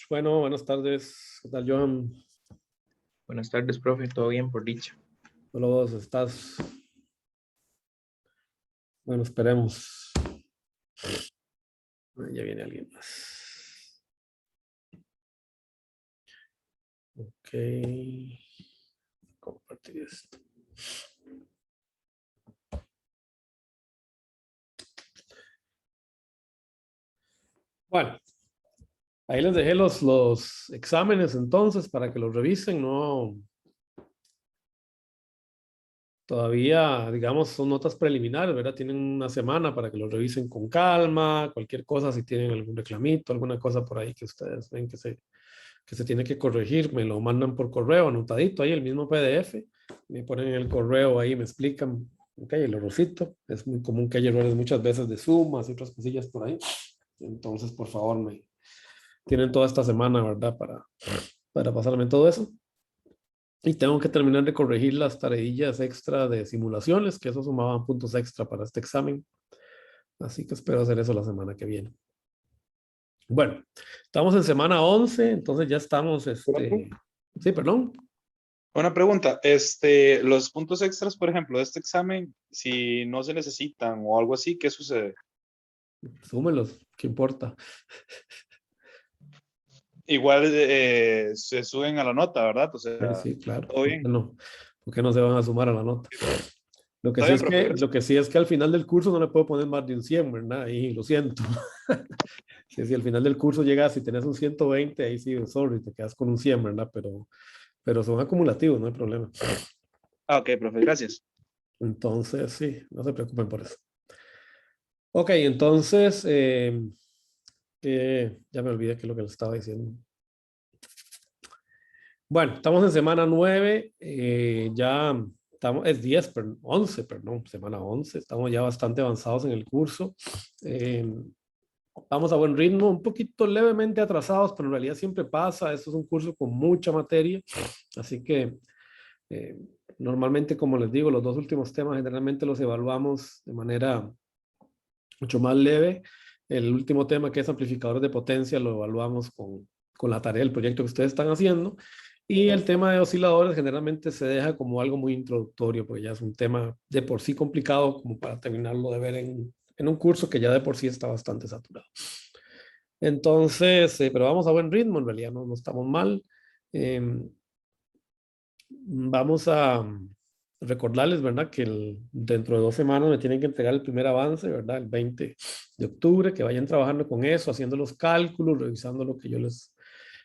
Bueno, buenas tardes. ¿Qué tal, Johan? Buenas tardes, profe. ¿Todo bien por dicha? Hola, vos estás. Bueno, esperemos. Ya viene alguien más. Ok. Compartir esto. Bueno, ahí les dejé los exámenes entonces para que los revisen. No, todavía, digamos, son notas preliminares, ¿verdad? Tienen una semana para que los revisen con calma. Cualquier cosa, si tienen algún reclamito, alguna cosa por ahí que ustedes ven que se tiene que corregir, me lo mandan por correo anotadito ahí, el mismo PDF, me ponen en el correo ahí, me explican, ok, el errorcito, es muy común que haya errores muchas veces de sumas y otras cosillas por ahí, entonces por favor tienen toda esta semana, ¿verdad? Para pasarme todo eso. Y tengo que terminar de corregir las tareillas extra de simulaciones, que eso sumaban puntos extra para este examen. Así que espero hacer eso la semana que viene. Bueno, estamos en semana 11, entonces ya estamos, sí, perdón. Una pregunta, los puntos extras, por ejemplo, de este examen, si no se necesitan o algo así, ¿qué sucede? Súmelos, ¿qué importa? Igual se suben a la nota, ¿verdad? O sea, Sí, claro. todo bien. ¿Por qué no se van a sumar a la nota? Lo que Está sí bien, es profe, que, gracias. lo que sí es que al final del curso no le puedo poner más de un 100, ¿verdad? Y lo siento. Si al final del curso llegas y tenés un 120, ahí sí, sorry, te quedas con un 100, ¿verdad? Pero son acumulativos, no hay problema. Ah, ok, profe, gracias. Entonces, sí, no se preocupen por eso. Ok, entonces, ya me olvidé qué es lo que les estaba diciendo. Bueno, estamos en semana 9, ya estamos, es 10, 11, perdón, semana 11, estamos ya bastante avanzados en el curso. Vamos a buen ritmo, un poquito levemente atrasados, pero en realidad siempre pasa, esto es un curso con mucha materia, así que eh, normalmente, como les digo, los dos últimos temas generalmente los evaluamos de manera mucho más leve. El último tema, que es amplificadores de potencia, lo evaluamos con la tarea del proyecto que ustedes están haciendo. Y el tema de osciladores generalmente se deja como algo muy introductorio, porque ya es un tema de por sí complicado como para terminarlo de ver en un curso que ya de por sí está bastante saturado. Entonces, pero vamos a buen ritmo, en realidad no estamos mal. Vamos a recordarles, ¿verdad? Que dentro de 2 semanas me tienen que entregar el primer avance, ¿verdad? El 20 de octubre, que vayan trabajando con eso, haciendo los cálculos, revisando lo que yo les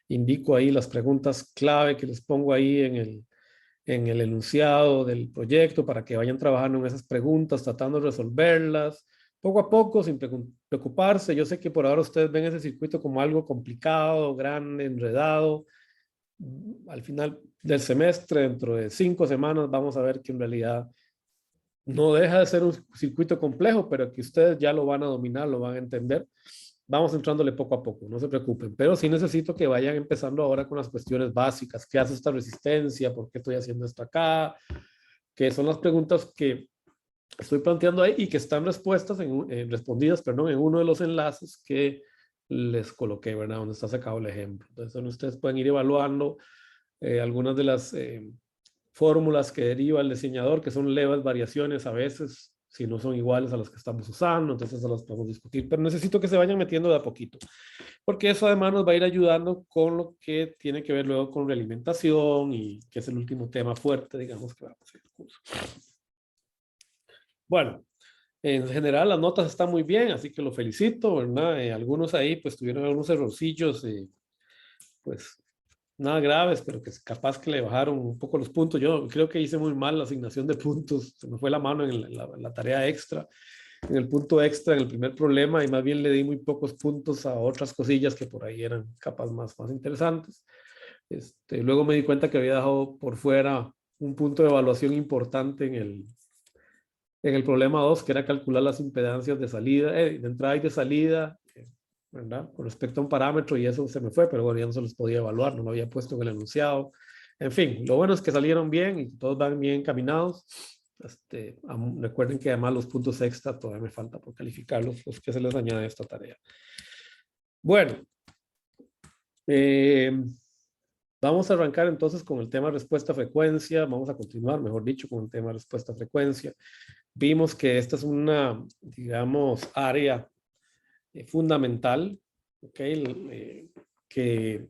indico ahí, las preguntas clave que les pongo ahí en el enunciado del proyecto para que vayan trabajando en esas preguntas, tratando de resolverlas poco a poco, sin preocuparse. Yo sé que por ahora ustedes ven ese circuito como algo complicado, grande, enredado. Al final del semestre, dentro de 5 semanas, vamos a ver que en realidad no deja de ser un circuito complejo, pero que ustedes ya lo van a dominar, lo van a entender. Vamos entrándole poco a poco, no se preocupen, pero sí necesito que vayan empezando ahora con las cuestiones básicas. ¿Qué hace esta resistencia? ¿Por qué estoy haciendo esto acá? Que son las preguntas que estoy planteando ahí y que están respondidas, perdón, en uno de los enlaces que les coloqué, ¿verdad? Donde está sacado el ejemplo. Entonces, ustedes pueden ir evaluando algunas de las fórmulas que deriva el diseñador, que son leves variaciones a veces, si no son iguales a las que estamos usando, entonces se las podemos discutir, pero necesito que se vayan metiendo de a poquito, porque eso además nos va a ir ayudando con lo que tiene que ver luego con realimentación y que es el último tema fuerte, digamos, que vamos a hacer el curso. Bueno, en general las notas están muy bien, así que lo felicito, ¿verdad? Algunos ahí pues tuvieron algunos errorcillos, pues nada graves, pero que capaz que le bajaron un poco los puntos. Yo creo que hice muy mal la asignación de puntos, se me fue la mano en la tarea extra, en el punto extra, en el primer problema, y más bien le di muy pocos puntos a otras cosillas que por ahí eran capaz más interesantes. Luego me di cuenta que había dejado por fuera un punto de evaluación importante en el problema 2, que era calcular las impedancias de salida, de entrada y de salida, ¿verdad? Con respecto a un parámetro, y eso se me fue, pero bueno, ya no se los podía evaluar, no lo había puesto en el enunciado. En fin, lo bueno es que salieron bien y todos van bien encaminados. Recuerden que además los puntos extra todavía me falta por calificarlos, los que se les añade a esta tarea. Bueno, Vamos a arrancar entonces con el tema respuesta-frecuencia. Vamos a continuar, mejor dicho, con el tema respuesta-frecuencia. Vimos que esta es una, digamos, área fundamental, ¿okay? Que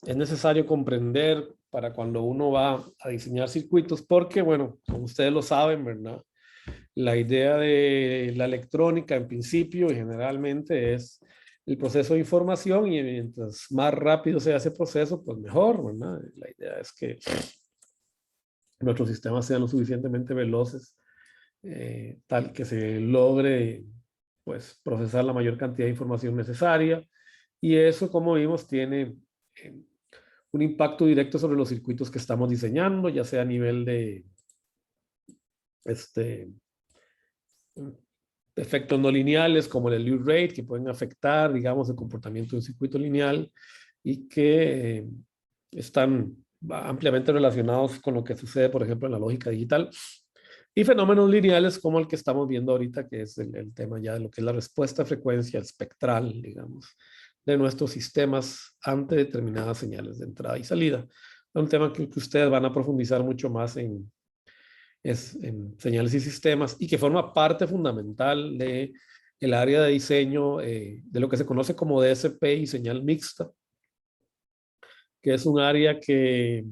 es necesario comprender para cuando uno va a diseñar circuitos, porque, bueno, como ustedes lo saben, ¿verdad? La idea de la electrónica en principio y generalmente es el proceso de información, y mientras más rápido sea ese proceso, pues mejor, ¿verdad? La idea es que nuestros sistemas sean lo suficientemente veloces, tal que se logre pues procesar la mayor cantidad de información necesaria, y eso, como vimos, tiene un impacto directo sobre los circuitos que estamos diseñando, ya sea a nivel de efectos no lineales como el slew rate, que pueden afectar, digamos, el comportamiento de un circuito lineal y que están ampliamente relacionados con lo que sucede, por ejemplo, en la lógica digital. Y fenómenos lineales como el que estamos viendo ahorita, que es el tema ya de lo que es la respuesta a frecuencia espectral, digamos, de nuestros sistemas ante determinadas señales de entrada y salida. Es un tema que ustedes van a profundizar mucho más en señales y sistemas, y que forma parte fundamental de el área de diseño de lo que se conoce como DSP y señal mixta, que es un área que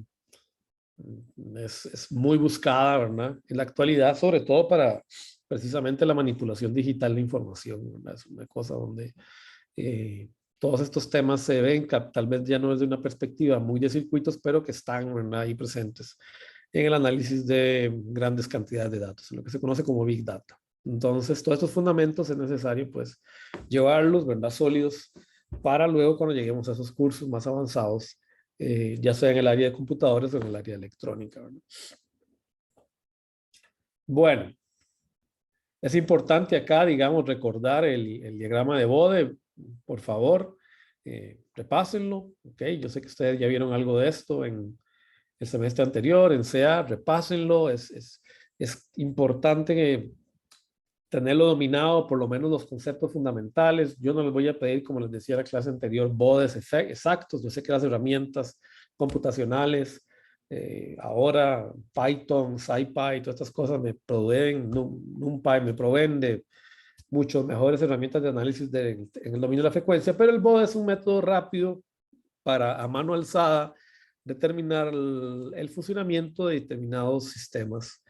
es muy buscada, ¿verdad? En la actualidad, sobre todo para precisamente la manipulación digital de información, ¿verdad? Es una cosa donde todos estos temas se ven, tal vez ya no desde una perspectiva muy de circuitos, pero que están, ¿verdad?, ahí presentes en el análisis de grandes cantidades de datos, en lo que se conoce como Big Data. Entonces, todos estos fundamentos es necesario, pues, llevarlos, ¿verdad?, sólidos, para luego, cuando lleguemos a esos cursos más avanzados, ya sea en el área de computadores o en el área electrónica, ¿verdad? Bueno, es importante acá, digamos, recordar el diagrama de Bode, por favor, repásenlo, ¿ok? Yo sé que ustedes ya vieron algo de esto en el semestre anterior, en CA, repásenlo, es importante tenerlo dominado, por lo menos los conceptos fundamentales. Yo no les voy a pedir, como les decía en la clase anterior, bodes exactos. Yo sé que las herramientas computacionales, ahora Python, SciPy, todas estas cosas me proveen, NumPy me proveen de muchas mejores herramientas de análisis en el dominio de la frecuencia, pero el BODE es un método rápido para, a mano alzada, determinar el funcionamiento de determinados sistemas,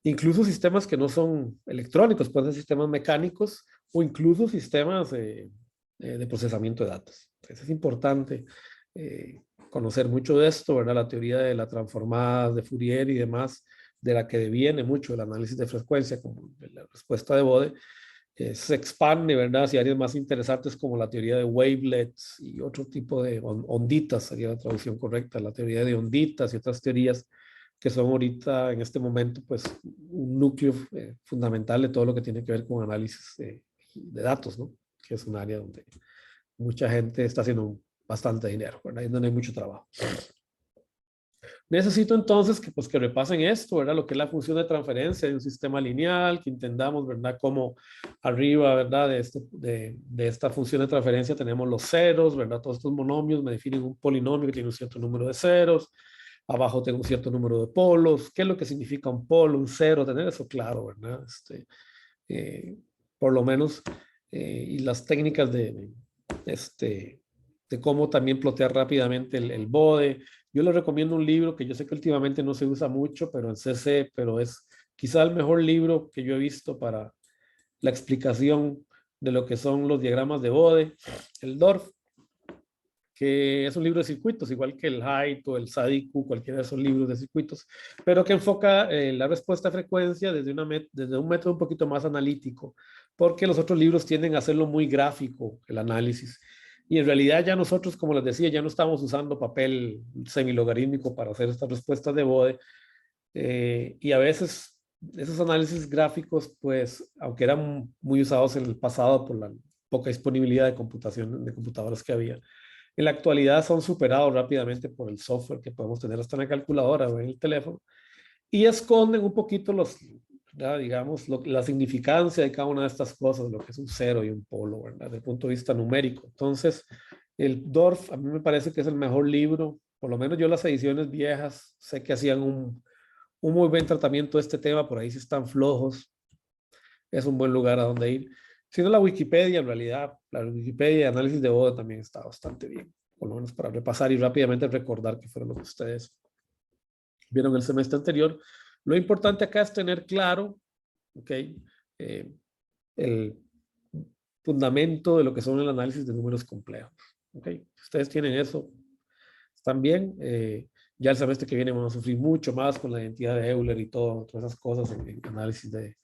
incluso sistemas que no son electrónicos, pueden ser sistemas mecánicos o incluso sistemas de procesamiento de datos. Entonces es importante conocer mucho de esto, ¿verdad? La teoría de la transformada de Fourier y demás, de la que deviene mucho el análisis de frecuencia, como la respuesta de Bode, se expande, ¿verdad?, hacia áreas más interesantes como la teoría de wavelets y otro tipo de onditas, sería la traducción correcta, la teoría de onditas y otras teorías que son ahorita, en este momento, pues un núcleo fundamental de todo lo que tiene que ver con análisis de datos, ¿no? Que es un área donde mucha gente está haciendo bastante dinero, ¿verdad? Y donde hay mucho trabajo. Necesito entonces que, pues, que repasen esto, ¿verdad? Lo que es la función de transferencia de un sistema lineal, que entendamos, ¿verdad?, cómo arriba, ¿verdad?, de esta función de transferencia tenemos los ceros, ¿verdad? Todos estos monomios me definen un polinomio que tiene un cierto número de ceros. Abajo tengo un cierto número de polos. ¿Qué es lo que significa un polo, un cero? Tener eso claro, ¿verdad? Por lo menos, y las técnicas de cómo también plotear rápidamente el BODE. Yo les recomiendo un libro que yo sé que últimamente no se usa mucho, pero en CC, pero es quizá el mejor libro que yo he visto para la explicación de lo que son los diagramas de Bode, el DORF, que es un libro de circuitos, igual que el HAIT o el SADICU, cualquiera de esos libros de circuitos, pero que enfoca la respuesta a frecuencia desde un método un poquito más analítico, porque los otros libros tienden a hacerlo muy gráfico, el análisis. Y en realidad ya nosotros, como les decía, ya no estamos usando papel semilogarítmico para hacer estas respuestas de Bode. Y a veces esos análisis gráficos, pues, aunque eran muy usados en el pasado por la poca disponibilidad de computación, de computadoras que había, en la actualidad son superados rápidamente por el software que podemos tener hasta en la calculadora o en el teléfono, y esconden un poquito digamos, la significancia de cada una de estas cosas, lo que es un cero y un polo, ¿verdad? Desde el punto de vista numérico. Entonces, El Dorf, a mí me parece que es el mejor libro, por lo menos yo las ediciones viejas, sé que hacían un muy buen tratamiento de este tema, por ahí si están flojos, es un buen lugar a donde ir. Si no, la Wikipedia, en realidad, la Wikipedia de análisis de Bode también está bastante bien, por lo menos para repasar y rápidamente recordar qué fueron lo que ustedes vieron el semestre anterior. Lo importante acá es tener claro, ¿ok? El fundamento de lo que son el análisis de números complejos, ¿ok? Si ustedes tienen eso, están bien. Ya el semestre que viene vamos a sufrir mucho más con la identidad de Euler y todas esas cosas en análisis de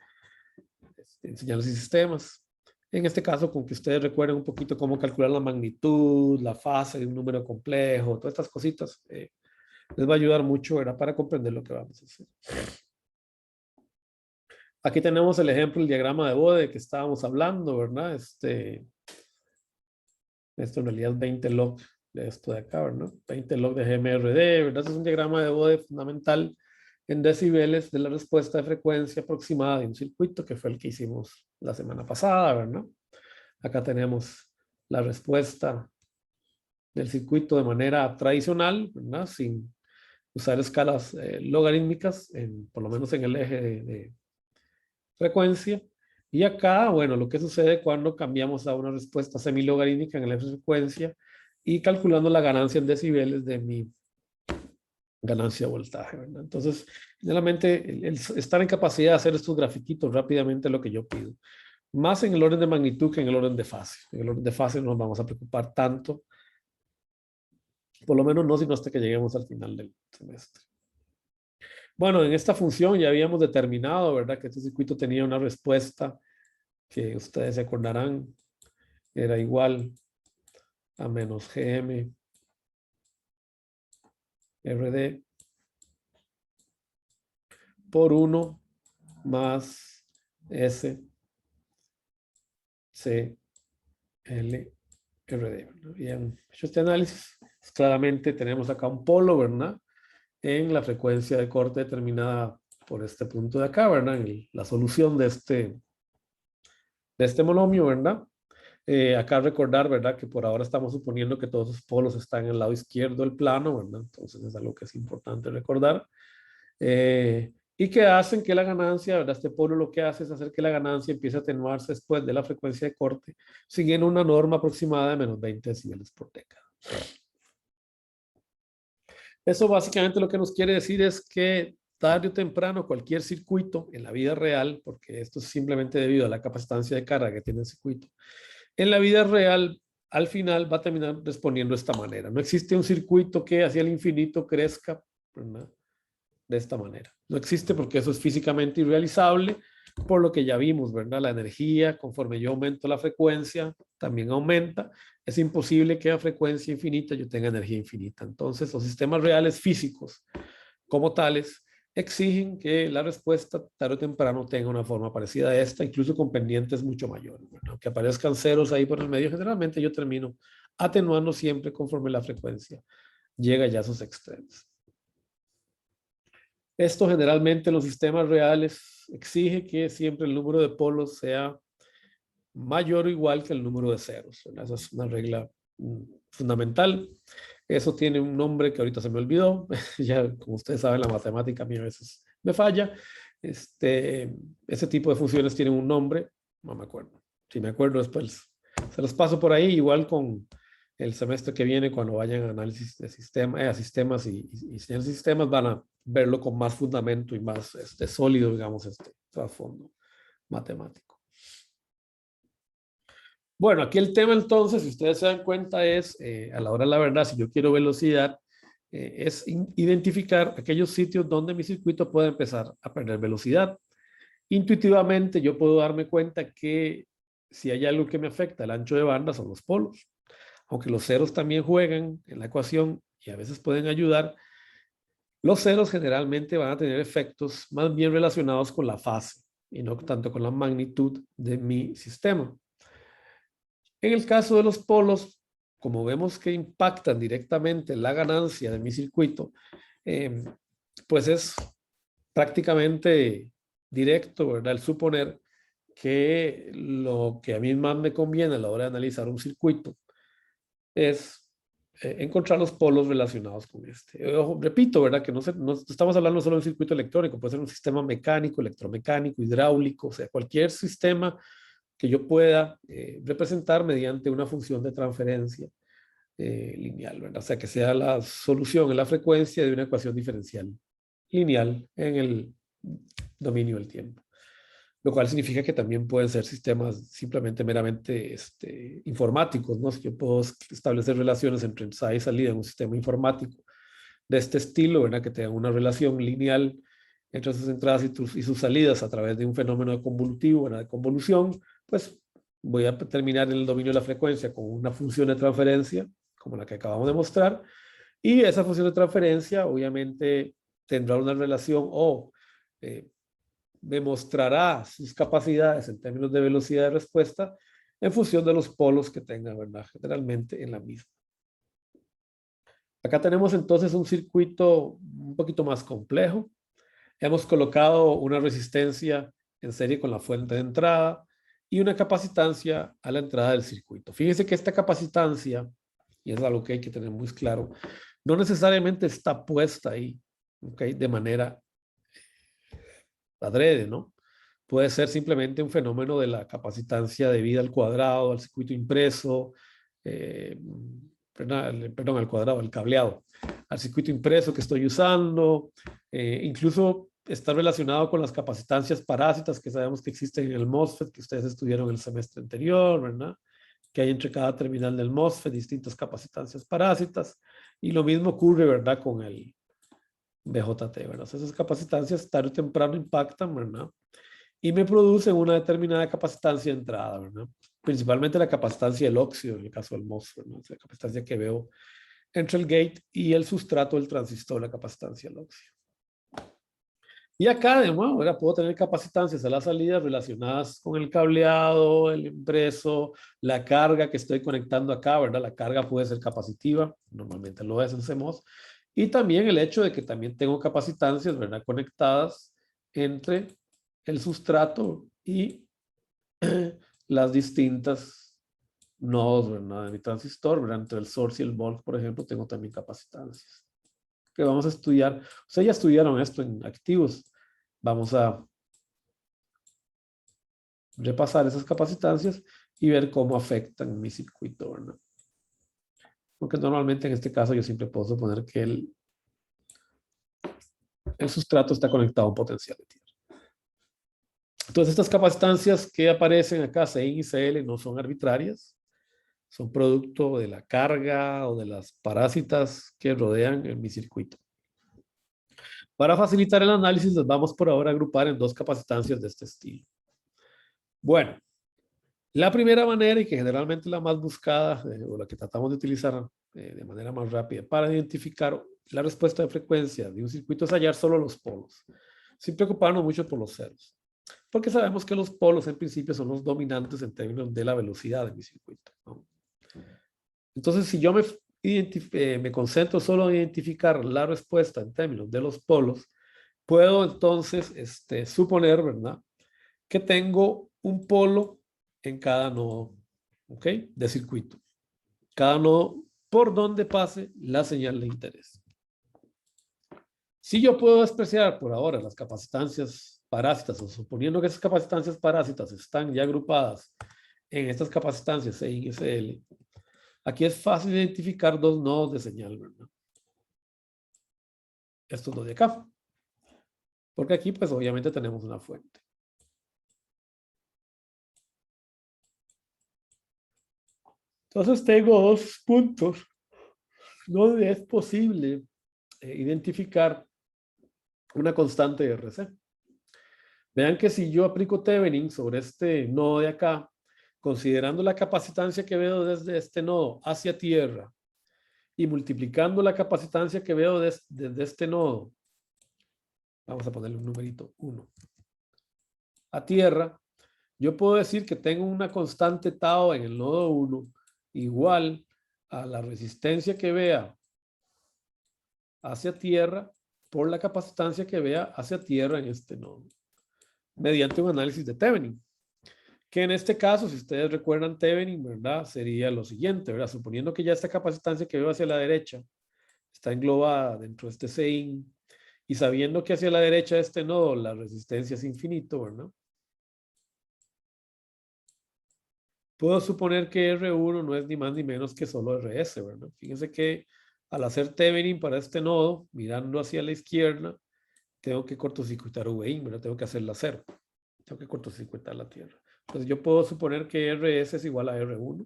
señales y sistemas. En este caso, con que ustedes recuerden un poquito cómo calcular la magnitud, la fase de un número complejo, todas estas cositas, les va a ayudar mucho, ¿verdad? Para comprender lo que vamos a hacer. Aquí tenemos el ejemplo, el diagrama de Bode que estábamos hablando, ¿verdad? Esto en realidad es 20 log de esto de acá, ¿verdad? 20 log de GMRD, ¿verdad? Este es un diagrama de Bode fundamental en decibeles de la respuesta de frecuencia aproximada de un circuito, que fue el que hicimos la semana pasada, ¿verdad? Acá tenemos la respuesta del circuito de manera tradicional, ¿verdad? Sin usar escalas logarítmicas, por lo menos en el eje de frecuencia. Y acá, bueno, lo que sucede cuando cambiamos a una respuesta semilogarítmica en el eje de frecuencia y calculando la ganancia en decibeles de mi ganancia de voltaje, ¿verdad? Entonces, generalmente, el estar en capacidad de hacer estos grafiquitos rápidamente es lo que yo pido. Más en el orden de magnitud que en el orden de fase. En el orden de fase no nos vamos a preocupar tanto, por lo menos no sino hasta que lleguemos al final del semestre. Bueno, en esta función ya habíamos determinado, ¿verdad? Que este circuito tenía una respuesta que ustedes se acordarán, era igual a menos GM RD por 1 más S C L RD. Bien, hecho este análisis, pues claramente tenemos acá un polo, ¿verdad? En la frecuencia de corte determinada por este punto de acá, ¿verdad? En la solución de este monomio, ¿verdad? Acá recordar, ¿verdad? Que por ahora estamos suponiendo que todos los polos están en el lado izquierdo del plano, ¿verdad? Entonces es algo que es importante recordar. Y que hacen que la ganancia, ¿verdad? Este polo lo que hace es hacer que la ganancia empiece a atenuarse después de la frecuencia de corte, siguiendo una norma aproximada de menos 20 decibeles por década. Eso básicamente lo que nos quiere decir es que tarde o temprano cualquier circuito en la vida real, porque esto es simplemente debido a la capacitancia de carga que tiene el circuito, en la vida real al final va a terminar respondiendo de esta manera. No existe un circuito que hacia el infinito crezca, ¿verdad? De esta manera. No existe porque eso es físicamente irrealizable, por lo que ya vimos, ¿verdad? La energía, conforme yo aumento la frecuencia, también aumenta. Es imposible que a frecuencia infinita yo tenga energía infinita. Entonces, los sistemas reales físicos, como tales, exigen que la respuesta tarde o temprano tenga una forma parecida a esta, incluso con pendientes mucho mayores. ¿Verdad? Aunque aparezcan ceros ahí por el medio, generalmente yo termino atenuando siempre conforme la frecuencia llega ya a sus extremos. Esto generalmente en los sistemas reales exige que siempre el número de polos sea mayor o igual que el número de ceros. ¿Verdad? Esa es una regla fundamental. Eso tiene un nombre que ahorita se me olvidó. Ya, como ustedes saben, la matemática a mí a veces me falla. Ese tipo de funciones tienen un nombre. No me acuerdo. Si me acuerdo después se los paso por ahí. Igual con el semestre que viene, cuando vayan a análisis de sistemas y señales de sistemas, van a verlo con más fundamento y más sólido, digamos, trasfondo matemático. Bueno, aquí el tema entonces, si ustedes se dan cuenta, es a la hora de la verdad, si yo quiero velocidad, es identificar aquellos sitios donde mi circuito puede empezar a perder velocidad. Intuitivamente yo puedo darme cuenta que si hay algo que me afecta el ancho de banda son los polos. Aunque los ceros también juegan en la ecuación y a veces pueden ayudar, los ceros generalmente van a tener efectos más bien relacionados con la fase y no tanto con la magnitud de mi sistema. En el caso de los polos, como vemos que impactan directamente la ganancia de mi circuito, pues es prácticamente directo, ¿verdad? El suponer que lo que a mí más me conviene a la hora de analizar un circuito es encontrar los polos relacionados con este. Ojo, repito, ¿verdad? Que no estamos hablando solo de un circuito electrónico, puede ser un sistema mecánico, electromecánico, hidráulico, o sea, cualquier sistema que yo pueda representar mediante una función de transferencia lineal, ¿verdad? O sea, que sea la solución en la frecuencia de una ecuación diferencial lineal en el dominio del tiempo. Lo cual significa que también pueden ser sistemas simplemente meramente informáticos, ¿no? Si yo puedo establecer relaciones entre entrada y salida en un sistema informático de este estilo, ¿verdad? Que tenga una relación lineal entre sus entradas y sus salidas a través de un fenómeno de convolutivo, ¿verdad? De convolución, pues voy a terminar en el dominio de la frecuencia con una función de transferencia, como la que acabamos de mostrar, y esa función de transferencia obviamente tendrá una relación o demostrará sus capacidades en términos de velocidad de respuesta en función de los polos que tenga, ¿verdad? Generalmente en la misma. Acá tenemos entonces un circuito un poquito más complejo. Hemos colocado una resistencia en serie con la fuente de entrada y una capacitancia a la entrada del circuito. Fíjense que esta capacitancia, y es algo que hay que tener muy claro, no necesariamente está puesta ahí, ¿ok? De manera adrede, ¿no? Puede ser simplemente un fenómeno de la capacitancia debida al cuadrado, al circuito impreso, perdón, al cuadrado, al cableado, al circuito impreso que estoy usando, incluso está relacionado con las capacitancias parásitas que sabemos que existen en el MOSFET, que ustedes estudiaron el semestre anterior, ¿verdad? Que hay entre cada terminal del MOSFET distintas capacitancias parásitas, y lo mismo ocurre, ¿verdad? Con el BJT, ¿verdad? Esas capacitancias tarde o temprano impactan, ¿verdad? Y me producen una determinada capacitancia de entrada, ¿verdad? Principalmente la capacitancia del óxido, en el caso del MOSFET, ¿no? La capacitancia que veo entre el gate y el sustrato del transistor, la capacitancia del óxido. Y acá, de nuevo, ¿verdad? Puedo tener capacitancias a la salida relacionadas con el cableado, el impreso, la carga que estoy conectando acá, ¿verdad? La carga puede ser capacitiva, normalmente lo es en CMOS. Y también el hecho de que también tengo capacitancias, ¿verdad? Conectadas entre el sustrato y las distintas nodos, ¿verdad? De mi transistor, ¿verdad? Entre el source y el bulk, por ejemplo, tengo también capacitancias que vamos a estudiar. Ustedes ya estudiaron esto en activos. Vamos a repasar esas capacitancias y ver cómo afectan mi circuito, ¿verdad? Porque normalmente en este caso yo siempre puedo suponer que el sustrato está conectado a un potencial de tierra. Entonces estas capacitancias que aparecen acá, CI y CL, no son arbitrarias, son producto de la carga o de las parásitas que rodean en mi circuito. Para facilitar el análisis, las vamos por ahora a agrupar en dos capacitancias de este estilo. Bueno, la primera manera, y que generalmente la más buscada, o la que tratamos de utilizar de manera más rápida para identificar la respuesta de frecuencia de un circuito, es hallar solo los polos, sin preocuparnos mucho por los ceros, porque sabemos que los polos en principio son los dominantes en términos de la velocidad de mi circuito, ¿no? Entonces, si yo me concentro solo en identificar la respuesta en términos de los polos, puedo entonces suponer, ¿verdad?, que tengo un polo en cada nodo, ¿ok?, de circuito. Cada nodo por donde pase la señal de interés. Si yo puedo despreciar por ahora las capacitancias parásitas, o suponiendo que esas capacitancias parásitas están ya agrupadas en estas capacitancias E y SL, aquí es fácil identificar dos nodos de señal, ¿verdad? Estos dos de acá. Porque aquí, pues, obviamente tenemos una fuente. Entonces tengo dos puntos donde es posible identificar una constante RC. Vean que si yo aplico Thevenin sobre este nodo de acá, considerando la capacitancia que veo desde este nodo hacia tierra y multiplicando la capacitancia que veo desde este nodo, vamos a ponerle un numerito 1, a tierra, yo puedo decir que tengo una constante tau en el nodo 1 igual a la resistencia que vea hacia tierra por la capacitancia que vea hacia tierra en este nodo, mediante un análisis de Thevenin. Que en este caso, si ustedes recuerdan Thevenin, ¿verdad? Sería lo siguiente, ¿verdad? Suponiendo que ya esta capacitancia que veo hacia la derecha está englobada dentro de este Sein, y sabiendo que hacia la derecha de este nodo la resistencia es infinito, ¿verdad? Puedo suponer que R1 no es ni más ni menos que solo RS, ¿verdad? Fíjense que al hacer Thevenin para este nodo, mirando hacia la izquierda, tengo que cortocircuitar VI, ¿verdad? Tengo que hacerla cero. Tengo que cortocircuitar la Tierra. Entonces yo puedo suponer que RS es igual a R1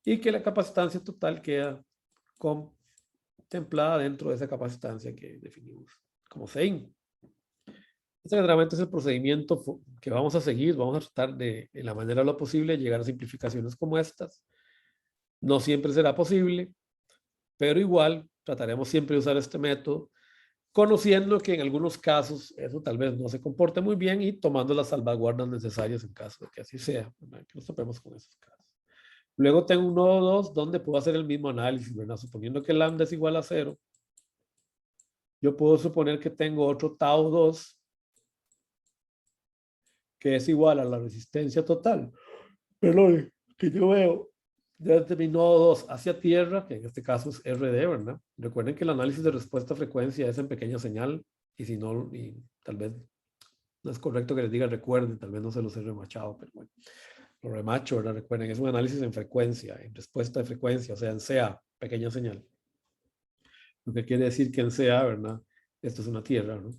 y que la capacitancia total queda contemplada dentro de esa capacitancia que definimos como Sein. Este realmente es el procedimiento que vamos a seguir. Vamos a tratar de, en la manera de lo posible, llegar a simplificaciones como estas. No siempre será posible, pero igual trataremos siempre de usar este método, conociendo que en algunos casos eso tal vez no se comporte muy bien y tomando las salvaguardas necesarias en caso de que así sea, ¿verdad? Que nos topemos con esos casos. Luego tengo un nodo 2 donde puedo hacer el mismo análisis, ¿verdad? Suponiendo que lambda es igual a 0, yo puedo suponer que tengo otro tau 2 que es igual a la resistencia total. Pero que yo veo desde mi nodo 2 hacia tierra, que en este caso es RD, ¿verdad? Recuerden que el análisis de respuesta a frecuencia es en pequeña señal, y si no, y tal vez no es correcto que les diga recuerden, tal vez no se los he remachado, pero bueno, lo remacho, ¿verdad? Recuerden, es un análisis en frecuencia, en respuesta de frecuencia, o sea, en CA, pequeña señal. Lo que quiere decir que en CA, ¿verdad? Esto es una tierra, ¿no?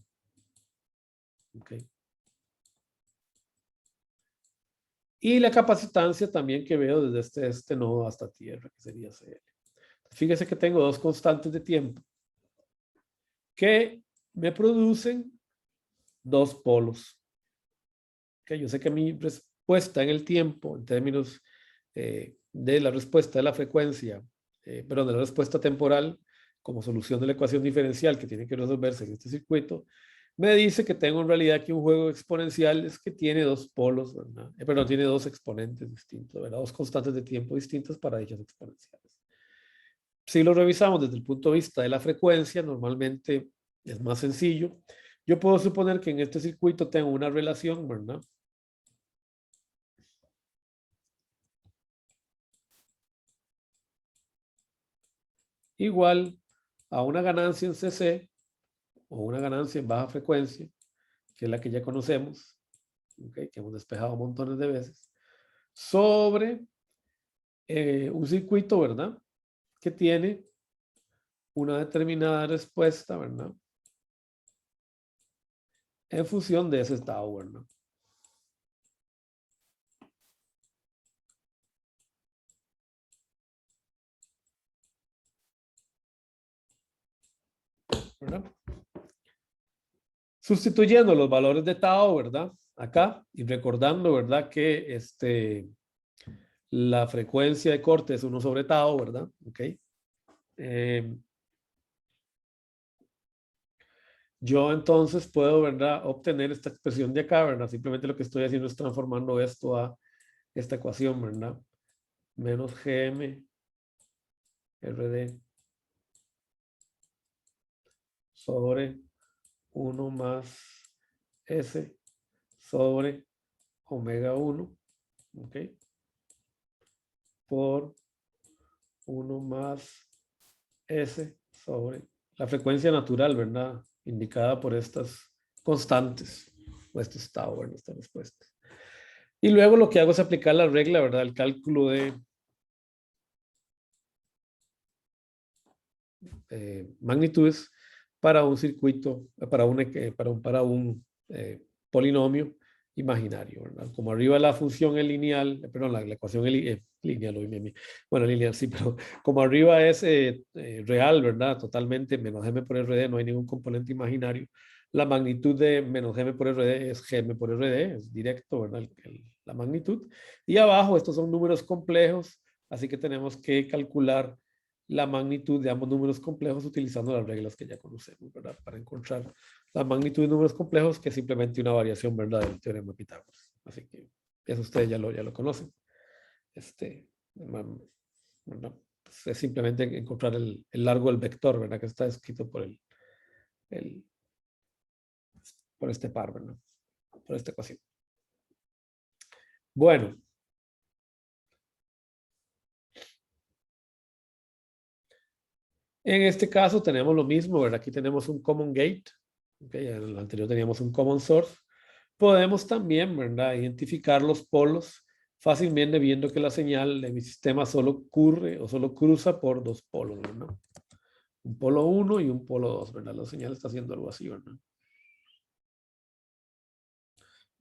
Ok. Y la capacitancia también que veo desde este nodo hasta tierra, que sería CL. Fíjese que tengo dos constantes de tiempo que me producen dos polos. Que yo sé que mi respuesta en el tiempo, en términos de la respuesta de la frecuencia, perdón, de la respuesta temporal, como solución de la ecuación diferencial que tiene que resolverse en este circuito, me dice que tengo en realidad aquí un juego exponencial es que tiene dos polos, ¿verdad? Perdón, tiene dos exponentes distintos, ¿verdad? Dos constantes de tiempo distintas para dichas exponenciales. Si lo revisamos desde el punto de vista de la frecuencia, normalmente es más sencillo. Yo puedo suponer que en este circuito tengo una relación, ¿verdad? Igual a una ganancia en CC o una ganancia en baja frecuencia, que es la que ya conocemos, ¿okay? Que hemos despejado montones de veces, sobre un circuito, ¿verdad? Que tiene una determinada respuesta, ¿verdad? En función de ese estado, ¿verdad? ¿Verdad? Sustituyendo los valores de tau, ¿verdad? Acá, y recordando, ¿verdad? Que la frecuencia de corte es 1 sobre tau, ¿verdad? Ok. Yo entonces puedo, ¿verdad? Obtener esta expresión de acá, ¿verdad? Simplemente lo que estoy haciendo es transformando esto a esta ecuación, ¿verdad? Menos GM RD sobre 1 más S sobre omega 1, ¿ok? Por 1 más S sobre la frecuencia natural, ¿verdad? Indicada por estas constantes, o estos tau, ¿verdad? Estas respuestas. Y luego lo que hago es aplicar la regla, ¿verdad? El cálculo de magnitudes para un circuito, para un polinomio imaginario, ¿verdad? Como arriba la función es lineal, perdón, la ecuación es lineal, bueno, lineal sí, pero como arriba es real, ¿verdad? Totalmente, menos m por rd, no hay ningún componente imaginario. La magnitud de menos m por rd es gm por rd, es directo, ¿verdad? La magnitud. Y abajo, estos son números complejos, así que tenemos que calcular la magnitud de ambos números complejos utilizando las reglas que ya conocemos, ¿verdad? Para encontrar la magnitud de números complejos, que es simplemente una variación, ¿verdad? Del teorema de Pitágoras. Así que eso ustedes ya lo conocen. ¿Verdad? Pues es simplemente encontrar el largo del vector, ¿verdad? Que está escrito por este par, ¿verdad? Por esta ecuación. Bueno. En este caso tenemos lo mismo, ¿verdad? Aquí tenemos un common gate. Okay, en el anterior teníamos un common source. Podemos también, ¿verdad?, identificar los polos fácilmente viendo que la señal de mi sistema solo ocurre o solo cruza por dos polos, ¿verdad? Un polo 1 y un polo 2, ¿verdad? La señal está haciendo algo así, ¿verdad?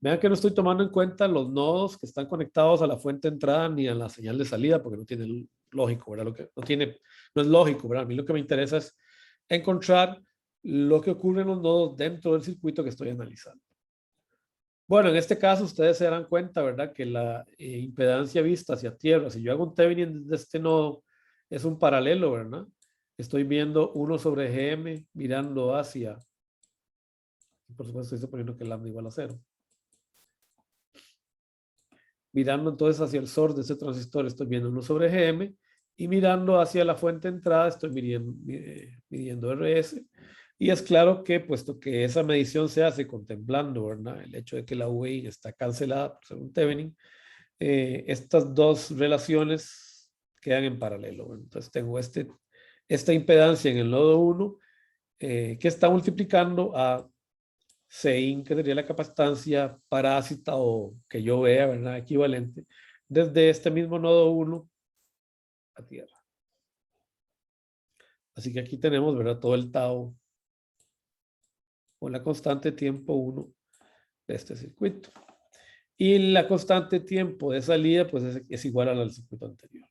Vean que no estoy tomando en cuenta los nodos que están conectados a la fuente de entrada ni a la señal de salida, porque no tiene lógico, ¿verdad? No es lógico, ¿verdad? A mí lo que me interesa es encontrar lo que ocurre en los nodos dentro del circuito que estoy analizando. Bueno, en este caso ustedes se darán cuenta, ¿verdad?, que la impedancia vista hacia tierra, si yo hago un Thevenin desde este nodo, es un paralelo, ¿verdad? Estoy viendo 1 sobre GM mirando hacia, por supuesto estoy suponiendo que lambda igual a 0. Mirando entonces hacia el source de ese transistor estoy viendo 1 sobre GM y mirando hacia la fuente de entrada estoy midiendo RS. Y es claro que, puesto que esa medición se hace contemplando, ¿verdad?, el hecho de que la UEI está cancelada por ser un Thevenin, estas dos relaciones quedan en paralelo, ¿verdad? Entonces tengo esta impedancia en el nodo 1 que está multiplicando a Sein, que sería la capacitancia parásita o que yo vea, ¿verdad?, equivalente, desde este mismo nodo 1 a tierra. Así que aquí tenemos, ¿verdad?, todo el tau o la constante tiempo 1 de este circuito. Y la constante tiempo de salida, pues es igual a la del circuito anterior.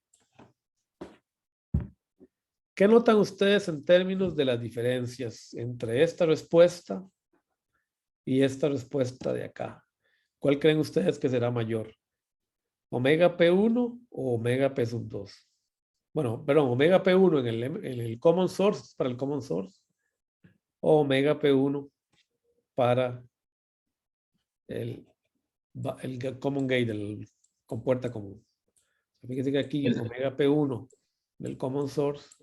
¿Qué notan ustedes en términos de las diferencias entre esta respuesta y esta respuesta de acá? ¿Cuál creen ustedes que será mayor? ¿Omega P1 o omega P sub 2? Bueno, perdón, omega P1 en el common source, para el common source, o omega P1 para el common gate, el compuerta común. Fíjense que aquí omega P1 del common source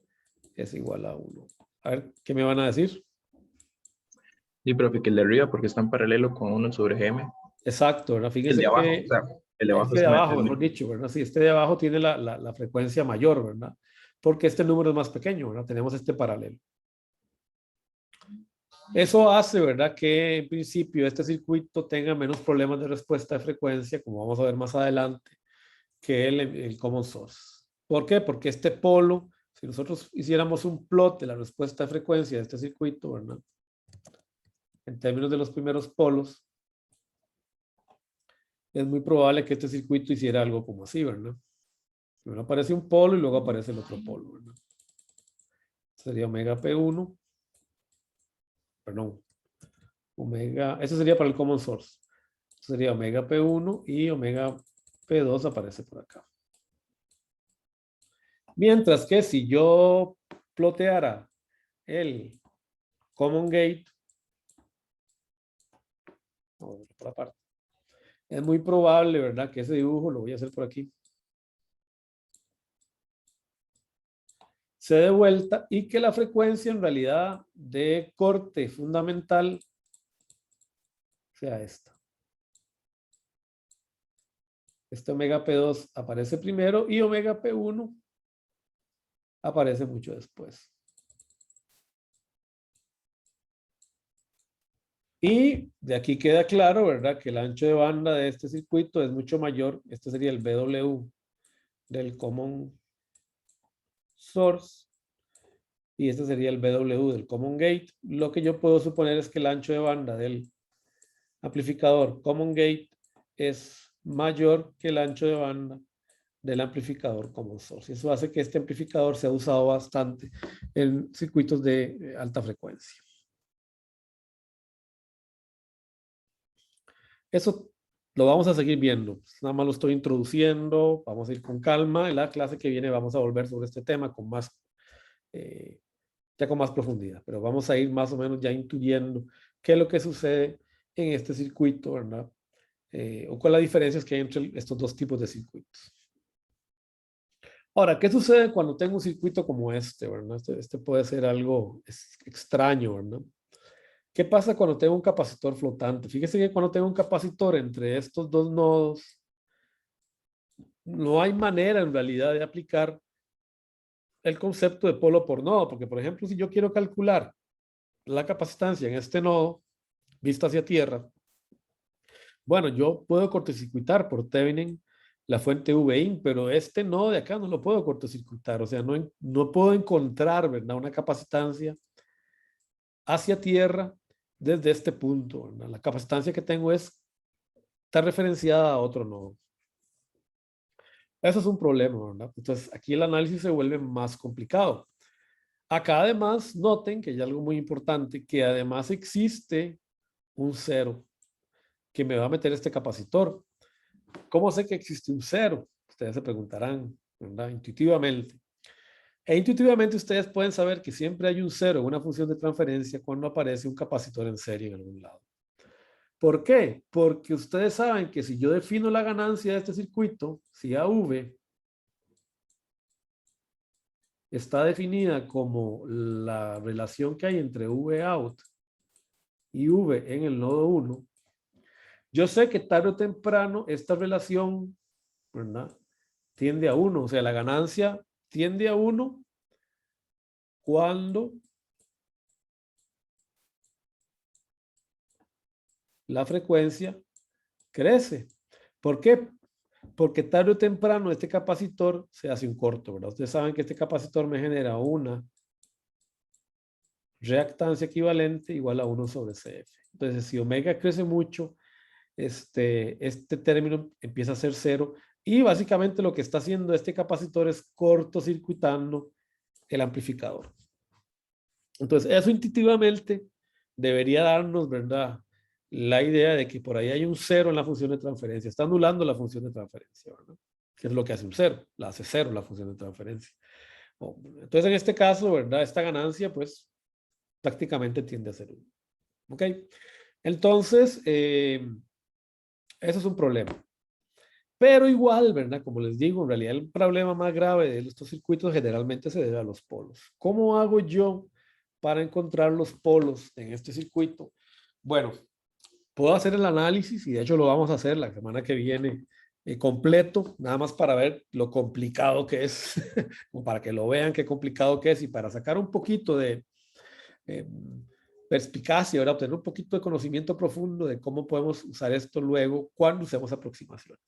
es igual a 1. A ver, ¿qué me van a decir? Sí, profe, que el de arriba porque está en paralelo con 1 sobre GM. Exacto, ¿verdad? Fíjense El de abajo, que o sea, el de abajo este de abajo, es mejor dicho, ¿verdad? Sí, este de abajo tiene la frecuencia mayor, ¿verdad? Porque este número es más pequeño, ¿verdad? Tenemos este paralelo. Eso hace, ¿verdad?, que en principio este circuito tenga menos problemas de respuesta de frecuencia, como vamos a ver más adelante, que el common source. ¿Por qué? Porque este polo, si nosotros hiciéramos un plot de la respuesta de frecuencia de este circuito, ¿verdad?, en términos de los primeros polos, es muy probable que este circuito hiciera algo como así, ¿verdad? Primero aparece un polo y luego aparece el otro polo, ¿verdad? Sería omega P1, perdón, omega, eso sería para el common source. Sería omega P1 y omega P2 aparece por acá. Mientras que si yo ploteara el common gate, vamos por la parte, es muy probable, ¿verdad?, que ese dibujo lo voy a hacer por aquí, se dé vuelta y que la frecuencia en realidad de corte fundamental sea esta. Este omega P2 aparece primero y omega P1 aparece mucho después. Y de aquí queda claro, ¿verdad?, que el ancho de banda de este circuito es mucho mayor. Este sería el BW del common source y este sería el BW del common gate. Lo que yo puedo suponer es que el ancho de banda del amplificador common gate es mayor que el ancho de banda del amplificador common source. Eso hace que este amplificador sea usado bastante en circuitos de alta frecuencia. Eso lo vamos a seguir viendo. Nada más lo estoy introduciendo. Vamos a ir con calma. En la clase que viene vamos a volver sobre este tema con más, ya con más profundidad. Pero vamos a ir más o menos ya intuyendo qué es lo que sucede en este circuito, ¿verdad? O cuáles las diferencias que hay entre estos dos tipos de circuitos. Ahora, ¿qué sucede cuando tengo un circuito como este, ¿verdad? Este puede ser algo extraño, ¿verdad? ¿Qué pasa cuando tengo un capacitor flotante? Fíjese que cuando tengo un capacitor entre estos dos nodos, no hay manera en realidad de aplicar el concepto de polo por nodo, porque por ejemplo, si yo quiero calcular la capacitancia en este nodo, vista hacia tierra, bueno, yo puedo cortocircuitar por Thevenin la fuente VIN, pero este nodo de acá no lo puedo cortocircuitar, o sea, no puedo encontrar, ¿verdad?, una capacitancia hacia tierra desde este punto, ¿verdad? La capacitancia que tengo está referenciada a otro nodo. Eso es un problema, ¿verdad? Entonces, aquí el análisis se vuelve más complicado. Acá además, noten que hay algo muy importante, que además existe un cero que me va a meter este capacitor. ¿Cómo sé que existe un cero? Ustedes se preguntarán, ¿verdad? Intuitivamente. E intuitivamente ustedes pueden saber que siempre hay un cero en una función de transferencia cuando aparece un capacitor en serie en algún lado. ¿Por qué? Porque ustedes saben que si yo defino la ganancia de este circuito, si AV está definida como la relación que hay entre V out y V en el nodo 1, yo sé que tarde o temprano esta relación, ¿verdad?, tiende a 1, o sea, la ganancia tiende a 1 cuando la frecuencia crece. ¿Por qué? Porque tarde o temprano este capacitor se hace un corto, ¿verdad? Ustedes saben que este capacitor me genera una reactancia equivalente igual a 1 sobre CF. Entonces, si omega crece mucho, este término empieza a ser 0 y básicamente lo que está haciendo este capacitor es cortocircuitando el amplificador. Entonces, eso intuitivamente debería darnos, ¿verdad?, la idea de que por ahí hay un 0 en la función de transferencia. Está anulando la función de transferencia, ¿verdad? ¿Qué es lo que hace un 0? La hace 0 la función de transferencia. Entonces, en este caso, ¿verdad?, esta ganancia, pues, prácticamente tiende a ser 1. ¿Ok? Entonces, eso es un problema. Pero igual, ¿verdad? Como les digo, en realidad el problema más grave de estos circuitos generalmente se debe a los polos. ¿Cómo hago yo para encontrar los polos en este circuito? Bueno, puedo hacer el análisis y de hecho lo vamos a hacer la semana que viene completo, nada más para ver lo complicado que es, como para que lo vean qué complicado que es y para sacar un poquito de perspicacia, ¿verdad? Obtener un poquito de conocimiento profundo de cómo podemos usar esto luego cuando usemos aproximaciones.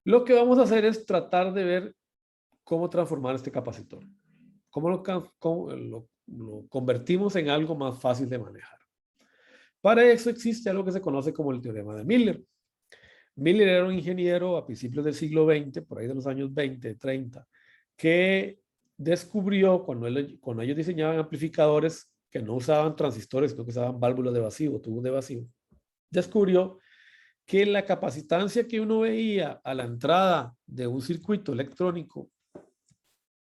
Lo que vamos a hacer es tratar de ver cómo transformar este capacitor. Cómo lo convertimos en algo más fácil de manejar. Para eso existe algo que se conoce como el teorema de Miller. Miller era un ingeniero a principios del siglo XX, por ahí de los años 20, 30, que descubrió cuando ellos diseñaban amplificadores que no usaban transistores, sino que usaban válvulas de vacío, tubos de vacío, descubrió que la capacitancia que uno veía a la entrada de un circuito electrónico,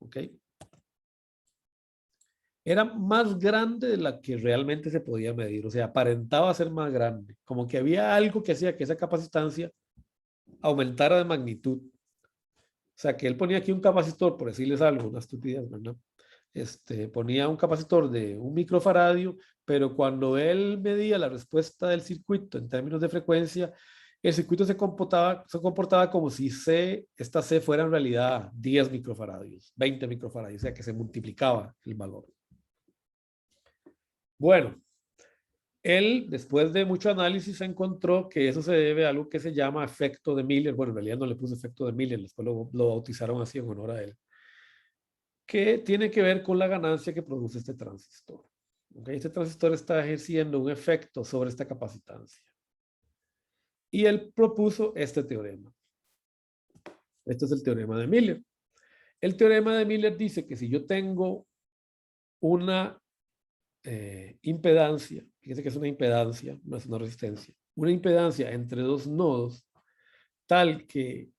¿ok?, era más grande de la que realmente se podía medir. O sea, aparentaba ser más grande. Como que había algo que hacía que esa capacitancia aumentara de magnitud. O sea, que él ponía aquí un capacitor, por decirles algo, una estupidez, ¿verdad? Ponía un capacitor de 1 microfaradio, pero cuando él medía la respuesta del circuito en términos de frecuencia, el circuito se comportaba como si esta C fuera en realidad 10 microfaradios, 20 microfaradios, o sea que se multiplicaba el valor. Bueno, él, después de mucho análisis, encontró que eso se debe a algo que se llama efecto de Miller. Bueno, en realidad no le puso efecto de Miller, después lo bautizaron así en honor a él, que tiene que ver con la ganancia que produce este transistor. ¿Okay? Este transistor está ejerciendo un efecto sobre esta capacitancia. Y él propuso este teorema. Este es el teorema de Miller. El teorema de Miller dice que si yo tengo una impedancia, fíjense que es una impedancia, no es una resistencia, una impedancia entre dos nodos, tal que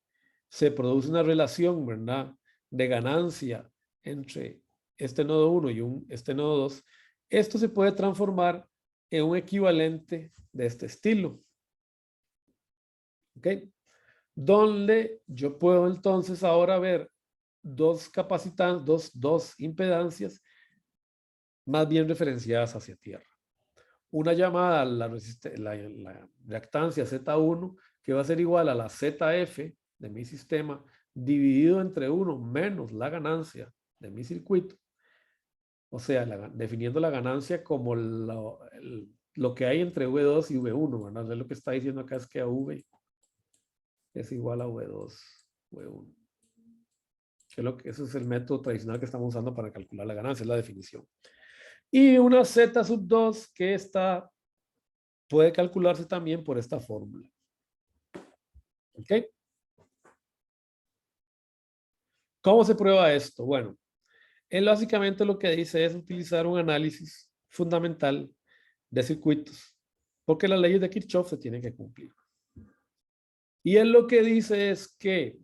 se produce una relación, ¿verdad?, de ganancia entre este nodo 1 y este nodo 2, esto se puede transformar en un equivalente de este estilo. ¿Ok? Donde yo puedo entonces ahora ver dos impedancias más bien referenciadas hacia tierra. Una llamada la reactancia Z1 que va a ser igual a la ZF de mi sistema dividido entre 1 menos la ganancia de mi circuito. O sea, definiendo la ganancia como lo que hay entre V2 y V1, ¿verdad? Lo que está diciendo acá es que AV es igual a V2, V1. Ese es el método tradicional que estamos usando para calcular la ganancia, es la definición. Y una Z sub 2 que puede calcularse también por esta fórmula. ¿Ok? ¿Cómo se prueba esto? Bueno, él básicamente lo que dice es utilizar un análisis fundamental de circuitos, porque las leyes de Kirchhoff se tienen que cumplir. Y él lo que dice es que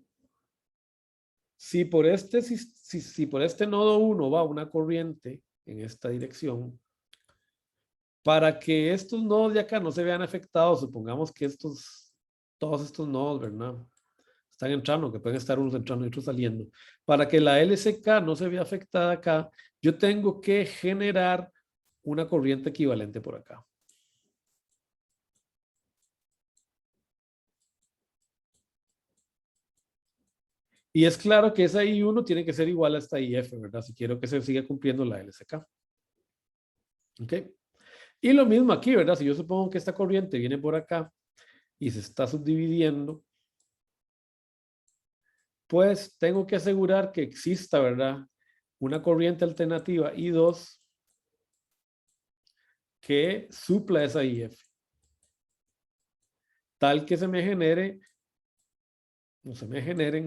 si por este nodo 1 va una corriente en esta dirección, para que estos nodos de acá no se vean afectados, supongamos que todos estos nodos, ¿verdad? Están entrando, que pueden estar unos entrando y otros saliendo. Para que la LSK no se vea afectada acá, yo tengo que generar una corriente equivalente por acá. Y es claro que esa I1 tiene que ser igual a esta IF, ¿verdad? Si quiero que se siga cumpliendo la LSK. ¿Ok? Y lo mismo aquí, ¿verdad? Si yo supongo que esta corriente viene por acá y se está subdividiendo, pues tengo que asegurar que exista, ¿verdad? Una corriente alternativa I2 que supla esa IF. Tal que se me generen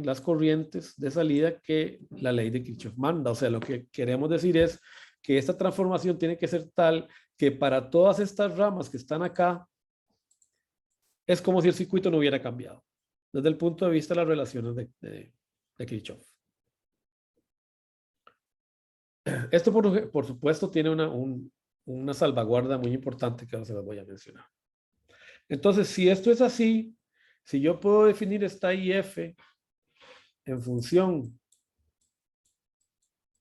las corrientes de salida que la ley de Kirchhoff manda. O sea, lo que queremos decir es que esta transformación tiene que ser tal que para todas estas ramas que están acá, es como si el circuito no hubiera cambiado, desde el punto de vista de las relaciones de Kirchhoff. Esto, por supuesto, tiene una salvaguarda muy importante que ahora se las voy a mencionar. Entonces, si esto es así, si yo puedo definir esta IF en función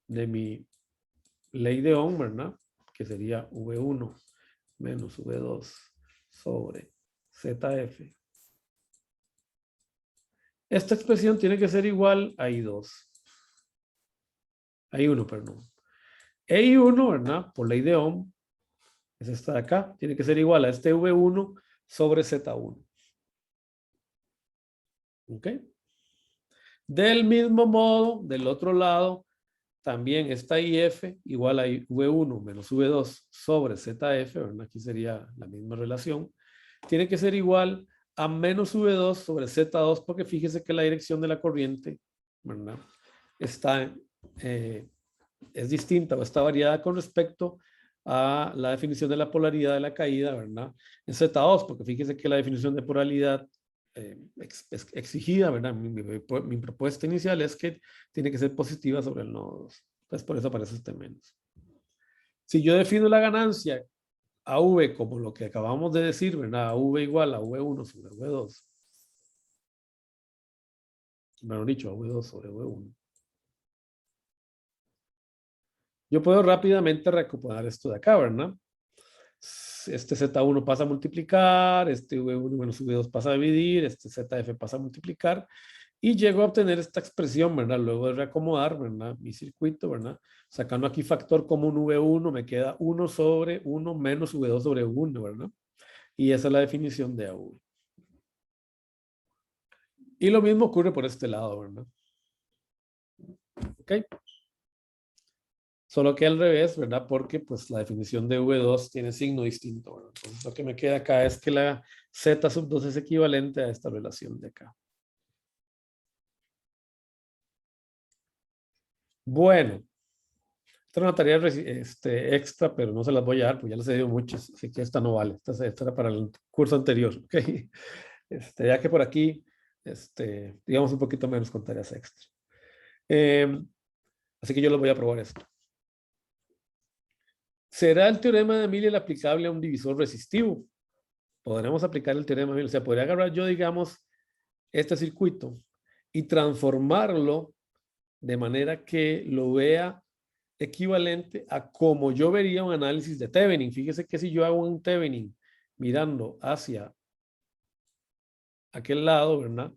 de mi ley de Ohm, ¿verdad? Que sería V1 menos V2 sobre ZF. Esta expresión tiene que ser igual a I2. A I1, perdón. I1, ¿verdad? Por ley de Ohm, es esta de acá, tiene que ser igual a este V1 sobre Z1. ¿Ok? Del mismo modo, del otro lado, también esta IF igual a V1 menos V2 sobre ZF, ¿verdad? Aquí sería la misma relación. Tiene que ser igual a menos V2 sobre Z2 porque fíjese que la dirección de la corriente, ¿verdad? Es distinta o está variada con respecto a la definición de la polaridad de la caída, ¿verdad? En Z2, porque fíjese que la definición de polaridad exigida, ¿verdad? Mi propuesta inicial es que tiene que ser positiva sobre el nodo 2. Entonces, por eso aparece este menos. Si yo defino la ganancia a V como lo que acabamos de decir, ¿verdad? A V igual a V1 sobre V2. Bueno, dicho, a V2 sobre V1. Yo puedo rápidamente recuperar esto de acá, ¿verdad? Este Z1 pasa a multiplicar, este V1 menos V2 pasa a dividir, este ZF pasa a multiplicar y llego a obtener esta expresión, ¿verdad? Luego de reacomodar, ¿verdad? Mi circuito, ¿verdad? Sacando aquí factor común V1, me queda 1 sobre 1 menos V2 sobre 1, ¿verdad? Y esa es la definición de AV. Y lo mismo ocurre por este lado, ¿verdad? ¿Ok? Solo que al revés, ¿verdad? Porque pues la definición de V2 tiene signo distinto, ¿verdad? Entonces lo que me queda acá es que la Z sub 2 es equivalente a esta relación de acá. Bueno, esta es una tarea extra, pero no se las voy a dar, pues ya les he dado muchas, así que esta no vale. Esta era para el curso anterior, ¿ok? Ya que por aquí, digamos un poquito menos con tareas extra. Así que yo les voy a probar esto. ¿Será el teorema de Miller aplicable a un divisor resistivo? Podremos aplicar el teorema de Miller. O sea, podría agarrar yo, digamos, este circuito y transformarlo de manera que lo vea equivalente a como yo vería un análisis de Thevenin. Fíjese que si yo hago un Thevenin mirando hacia aquel lado, ¿verdad?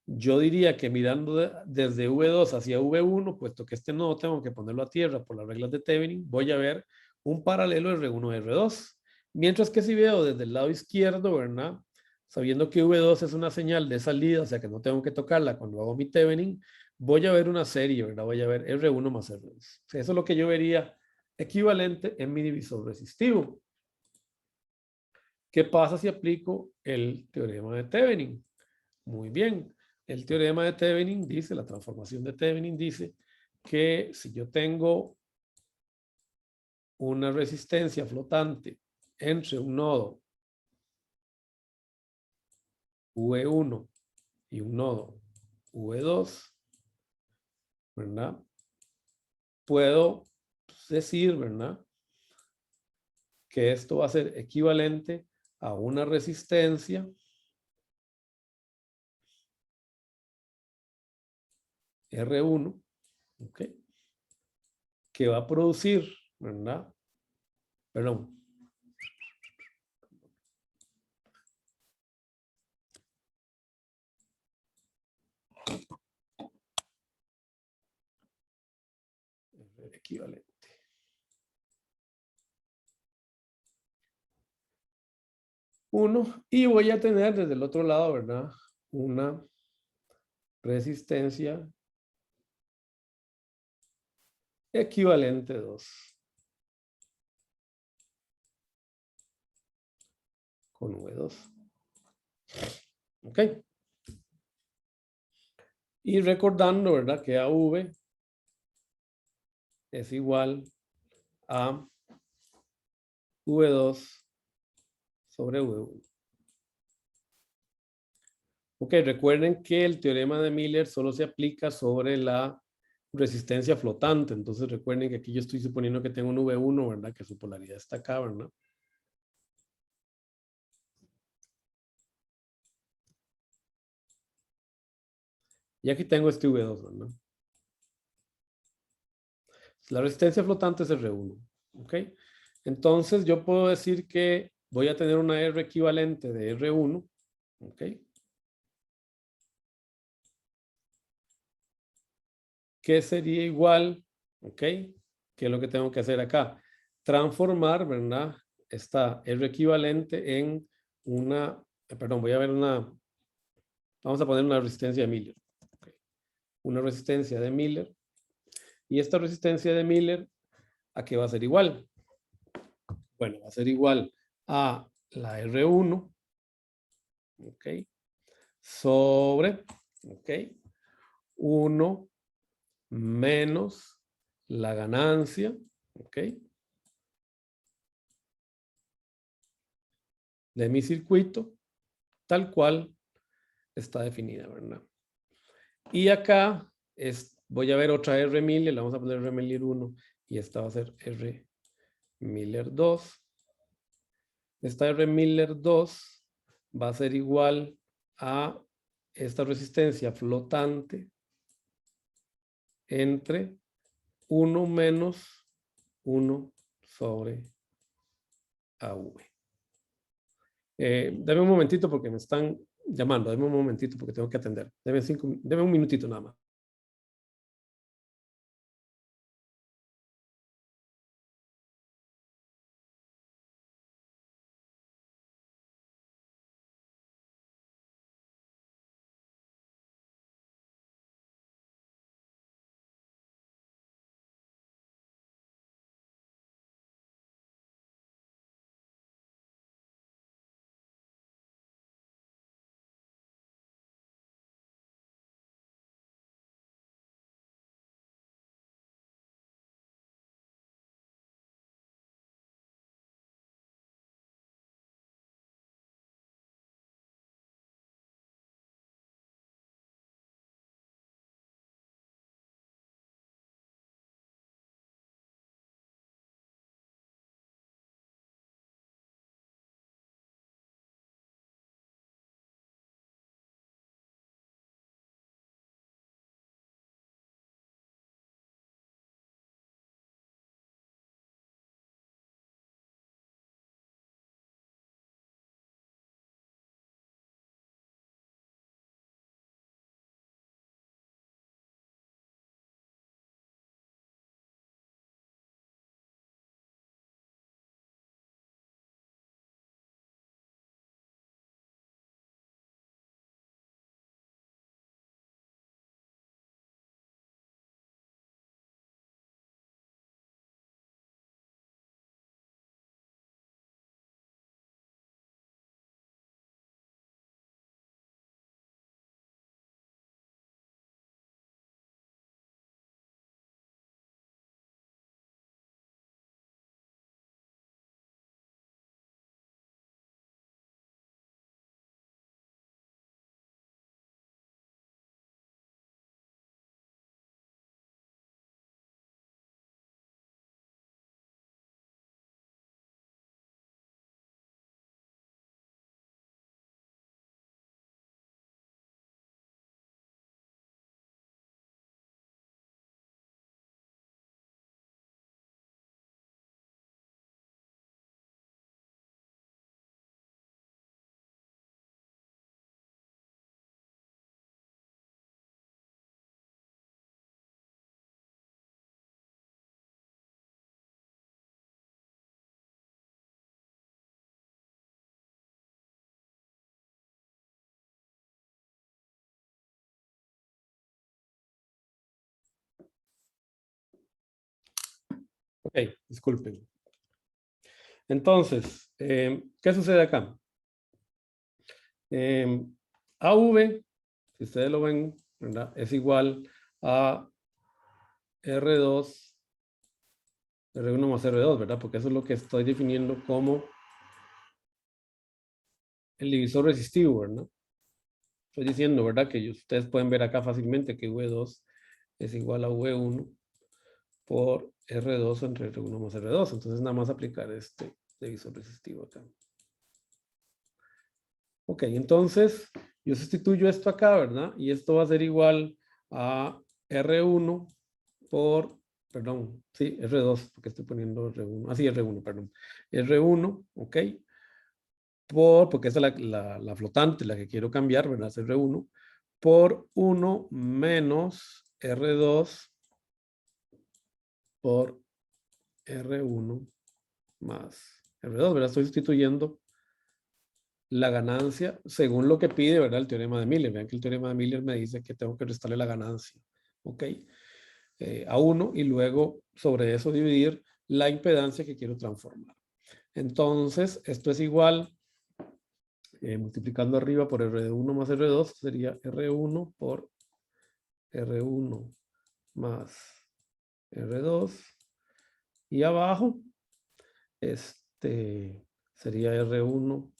Yo diría que mirando desde V2 hacia V1, puesto que este nodo tengo que ponerlo a tierra por las reglas de Thevenin, voy a ver un paralelo R1 R2. Mientras que si veo desde el lado izquierdo, ¿verdad? Sabiendo que V2 es una señal de salida, o sea que no tengo que tocarla cuando hago mi Thevenin, voy a ver una serie, ¿verdad? Voy a ver R1 más R2. O sea, eso es lo que yo vería equivalente en mi divisor resistivo. ¿Qué pasa si aplico el teorema de Thevenin? Muy bien. El teorema de Thevenin dice, la transformación de Thevenin dice que si yo tengo una resistencia flotante entre un nodo V1 y un nodo V2, ¿verdad? Puedo decir, ¿verdad? Que esto va a ser equivalente a una resistencia R1, ¿ok? Que va a producir, ¿verdad? Perdón. Equivalente. Uno, y voy a tener desde el otro lado, ¿verdad? Una resistencia equivalente 2 con V2. ¿Ok? Y recordando, ¿verdad? Que AV es igual a V2 sobre V1. Ok, recuerden que el teorema de Miller solo se aplica sobre la resistencia flotante. Entonces recuerden que aquí yo estoy suponiendo que tengo un V1, ¿verdad? Que su polaridad está acá, ¿verdad? Y aquí tengo este V2, ¿verdad? La resistencia flotante es R1, ¿ok? Entonces yo puedo decir que voy a tener una R equivalente de R1, ¿ok? Que sería igual, ¿ok? ¿Qué es lo que tengo que hacer acá? Transformar, ¿verdad? Esta R equivalente en una, perdón, voy a ver una, vamos a poner una resistencia de Miller. ¿Okay? Una resistencia de Miller. Y esta resistencia de Miller, ¿a qué va a ser igual? Bueno, va a ser igual a la R1, ¿ok? Sobre, ¿ok? 1 menos la ganancia, ¿ok? De mi circuito, tal cual está definida, ¿verdad? Y acá voy a ver otra R Miller, le vamos a poner R Miller 1 y esta va a ser R Miller 2. Esta R Miller 2 va a ser igual a esta resistencia flotante entre 1 menos 1 sobre AV. Dame un momentito porque me están llamando. Dame un momentito porque tengo que atender. Deme un minutito nada más. Ok, disculpen. Entonces, ¿qué sucede acá? AV, si ustedes lo ven, ¿verdad? Es igual a R2, R1 más R2, ¿verdad? Porque eso es lo que estoy definiendo como el divisor resistivo, ¿verdad? Estoy diciendo, ¿verdad? Que ustedes pueden ver acá fácilmente que V2 es igual a V1 por R2 entre R1 más R2. Entonces nada más aplicar este divisor resistivo acá. Ok, entonces yo sustituyo esto acá, ¿verdad? Y esto va a ser igual a R1 por, perdón, sí, R2, porque estoy poniendo R1, así R1, perdón. R1, ok, porque esta es la flotante, la que quiero cambiar, ¿verdad? Es R1, por 1 menos R2 por R1 más R2, ¿verdad? Estoy sustituyendo la ganancia según lo que pide, ¿verdad? El teorema de Miller. Vean que el teorema de Miller me dice que tengo que restarle la ganancia, ¿ok? A 1 y luego sobre eso dividir la impedancia que quiero transformar. Entonces, esto es igual, multiplicando arriba por R1 más R2, sería R1 por R1 más R2. Y abajo, sería R1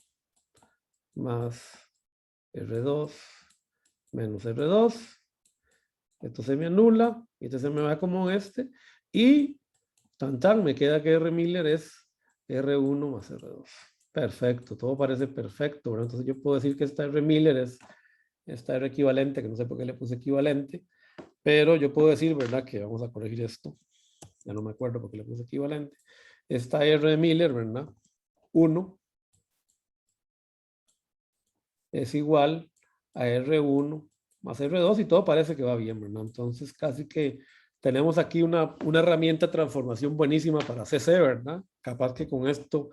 más R2 menos R2. Esto se me anula, y este se me va como este. Y tan, me queda que R Miller es R1 más R2. Perfecto, todo parece perfecto, ¿verdad? Entonces yo puedo decir que esta R Miller es esta R equivalente, que no sé por qué le puse equivalente, pero yo puedo decir, ¿verdad? Que vamos a corregir esto. Ya no me acuerdo por qué le puse equivalente. Esta R de Miller, ¿verdad? 1 es igual a R1 más R2 y todo parece que va bien, ¿verdad? Entonces casi que tenemos aquí una herramienta de transformación buenísima para CC, ¿verdad? Capaz que con esto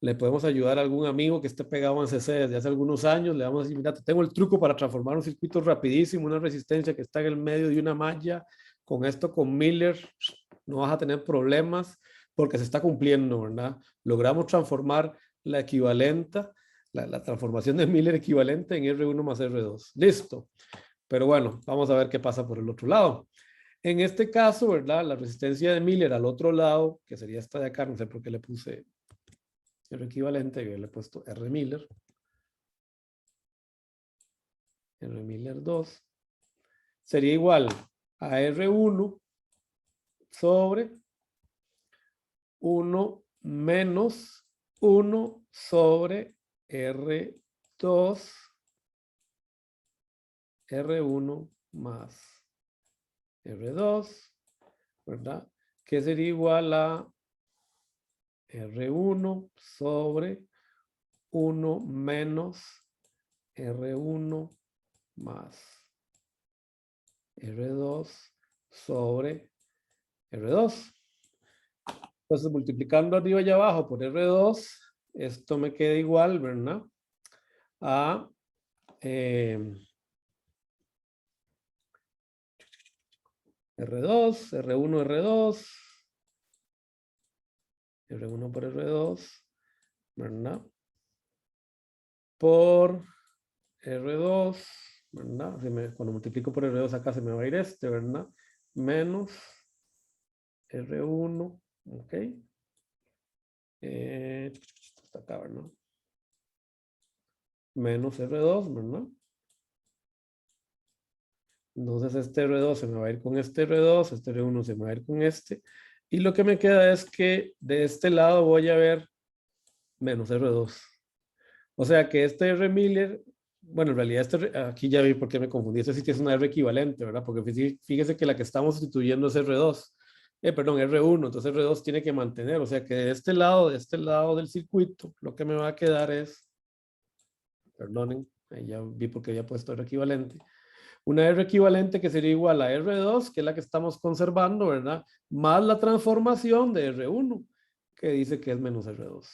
le podemos ayudar a algún amigo que esté pegado en CC desde hace algunos años. Le vamos a decir, mira, tengo el truco para transformar un circuito rapidísimo, una resistencia que está en el medio de una malla. Con esto, con Miller, no vas a tener problemas porque se está cumpliendo, ¿verdad? Logramos transformar la equivalente, la transformación de Miller equivalente en R1 más R2. Listo. Pero bueno, vamos a ver qué pasa por el otro lado. En este caso, ¿verdad? La resistencia de Miller al otro lado, que sería esta de acá, no sé por qué le puse R equivalente, yo le he puesto R Miller. R Miller 2. Sería igual a R1 sobre 1 menos 1 sobre R2, R1 más R2, ¿verdad? Que sería igual a R1 sobre 1 menos R1 más R2 sobre R2. Entonces, multiplicando arriba y abajo por R2, esto me queda igual, ¿verdad? A R2, R1, R2, R1 por R2, ¿verdad? Por R2, ¿verdad? Cuando multiplico por R2 acá se me va a ir este, ¿verdad? Menos R1, ¿ok? Hasta acá, ¿verdad? Menos R2, ¿verdad? Entonces este R2 se me va a ir con este R2, este R1 se me va a ir con este. Y lo que me queda es que de este lado voy a ver menos R2. O sea que este R Miller, bueno, en realidad aquí ya vi por qué me confundí. Este sí que es una R equivalente, ¿verdad? Porque fíjese que la que estamos sustituyendo es R2. Perdón, R1, entonces R2 tiene que mantener. O sea que de este lado del circuito, lo que me va a quedar es, perdonen, ahí ya vi porque había puesto R equivalente. Una R equivalente que sería igual a R2, que es la que estamos conservando, ¿verdad? Más la transformación de R1, que dice que es menos R2.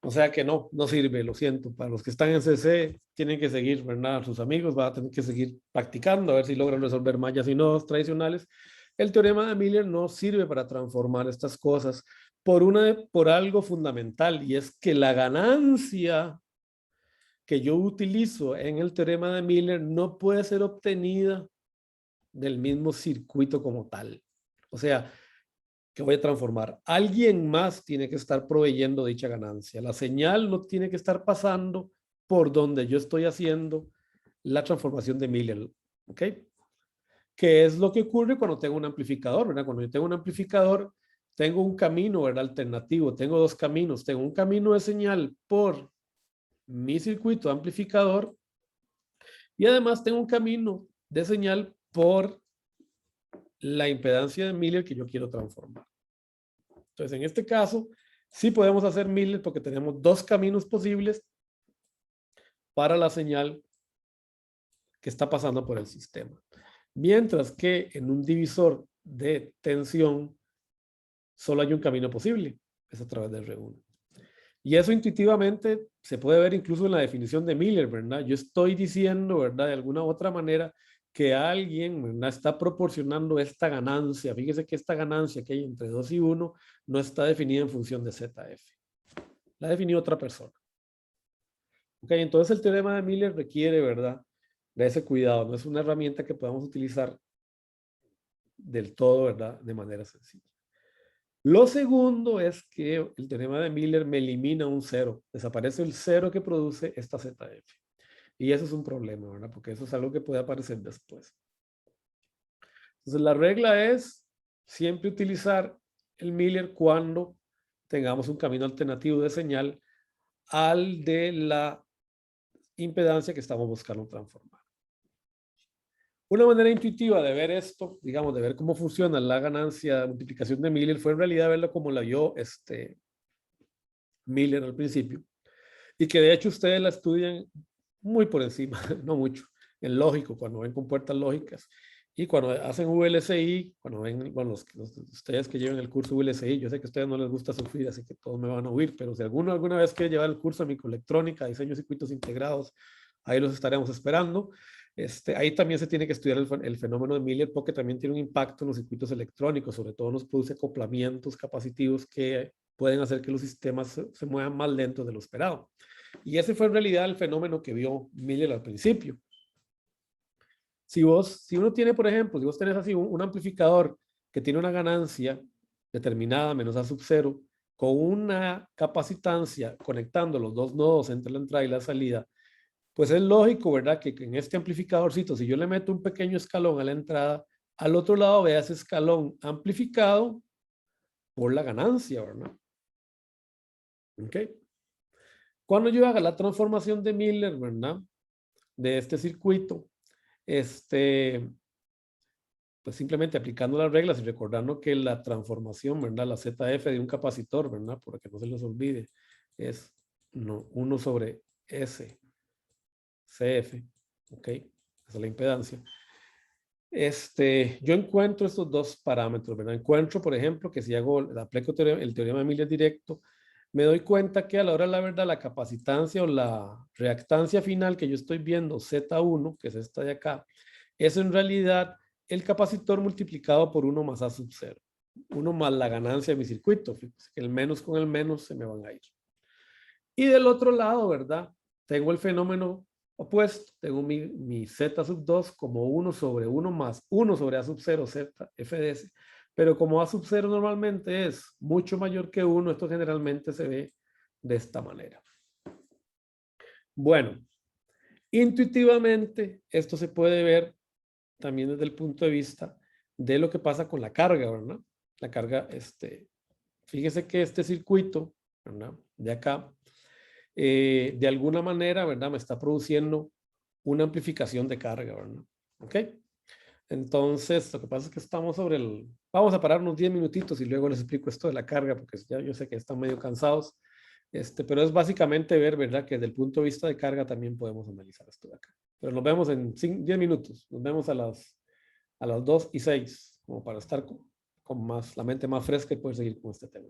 O sea que no sirve, lo siento. Para los que están en CC, tienen que seguir, ¿verdad? Sus amigos van a tener que seguir practicando, a ver si logran resolver mallas y nodos tradicionales. el teorema de Miller no sirve para transformar estas cosas por algo fundamental, y es que la ganancia que yo utilizo en el teorema de Miller no puede ser obtenida del mismo circuito como tal. O sea, que voy a transformar. Alguien más tiene que estar proveyendo dicha ganancia. La señal no tiene que estar pasando por donde yo estoy haciendo la transformación de Miller. ¿Ok? ¿Qué es lo que ocurre cuando tengo un amplificador? ¿Verdad? Cuando yo tengo un amplificador, tengo un camino, ¿verdad? Alternativo. Tengo dos caminos. Tengo un camino de señal por mi circuito amplificador y además tengo un camino de señal por la impedancia de Miller que yo quiero transformar. Entonces, en este caso, sí podemos hacer Miller porque tenemos dos caminos posibles para la señal que está pasando por el sistema. Mientras que en un divisor de tensión solo hay un camino posible, es a través del R1. Y eso intuitivamente se puede ver incluso en la definición de Miller, ¿verdad? Yo estoy diciendo, ¿verdad? De alguna u otra manera que alguien, ¿verdad? Está proporcionando esta ganancia. Fíjese que esta ganancia que hay entre 2 y 1 no está definida en función de ZF. La definió otra persona. Ok, entonces el teorema de Miller requiere, ¿verdad? De ese cuidado. No es una herramienta que podamos utilizar del todo, ¿verdad? De manera sencilla. Lo segundo es que el teorema de Miller me elimina un cero. Desaparece el cero que produce esta ZF. Y eso es un problema, ¿verdad? Porque eso es algo que puede aparecer después. Entonces la regla es siempre utilizar el Miller cuando tengamos un camino alternativo de señal al de la impedancia que estamos buscando transformar. Una manera intuitiva de ver esto, digamos, de ver cómo funciona la ganancia de multiplicación de Miller, fue en realidad verlo como la vio Miller al principio. Y que de hecho ustedes la estudian muy por encima, no mucho, en lógico, cuando ven con puertas lógicas. Y cuando hacen VLSI, cuando ven, bueno, ustedes que llevan el curso VLSI, yo sé que a ustedes no les gusta sufrir, así que todos me van a oír, pero si alguno alguna vez quiere llevar el curso de microelectrónica, diseño de circuitos integrados, ahí los estaremos esperando. Ahí también se tiene que estudiar el fenómeno de Miller porque también tiene un impacto en los circuitos electrónicos, sobre todo nos produce acoplamientos capacitivos que pueden hacer que los sistemas se muevan más lento de lo esperado. Y ese fue en realidad el fenómeno que vio Miller al principio. Si uno tiene, por ejemplo, si vos tenés así un amplificador que tiene una ganancia determinada menos A sub 0, con una capacitancia conectando los dos nodos entre la entrada y la salida, pues es lógico, ¿verdad? Que en este amplificadorcito, si yo le meto un pequeño escalón a la entrada, al otro lado vea ese escalón amplificado por la ganancia, ¿verdad? ¿Ok? Cuando yo haga la transformación de Miller, ¿verdad? De este circuito, pues simplemente aplicando las reglas y recordando que la transformación, ¿verdad? La ZF de un capacitor, ¿verdad? Para que no se les olvide, es 1 sobre S CF, ¿ok? Esa es la impedancia. Yo encuentro estos dos parámetros, ¿verdad? Encuentro, por ejemplo, que si aplico el teorema de Miller directo, me doy cuenta que a la hora de la verdad la capacitancia o la reactancia final que yo estoy viendo, Z1, que es esta de acá, es en realidad el capacitor multiplicado por 1 más A sub 0. 1 más la ganancia de mi circuito. Fíjense que el menos con el menos se me van a ir. Y del otro lado, ¿verdad? Tengo el fenómeno opuesto. Tengo mi Z sub 2 como 1 sobre 1 más 1 sobre A sub 0 Z FDS. Pero como A sub 0 normalmente es mucho mayor que 1, esto generalmente se ve de esta manera. Bueno, intuitivamente esto se puede ver también desde el punto de vista de lo que pasa con la carga, ¿verdad? La carga, fíjese que este circuito, ¿verdad? De acá, de alguna manera, ¿verdad? Me está produciendo una amplificación de carga, ¿verdad? ¿Ok? Entonces, lo que pasa es que estamos sobre el... Vamos a parar unos 10 minutitos y luego les explico esto de la carga, porque ya yo sé que están medio cansados, pero es básicamente ver, ¿verdad? Que desde el punto de vista de carga también podemos analizar esto de acá. Pero nos vemos en 10 minutos. Nos vemos a las 2:06, como para estar con más, la mente más fresca y poder seguir con este tema.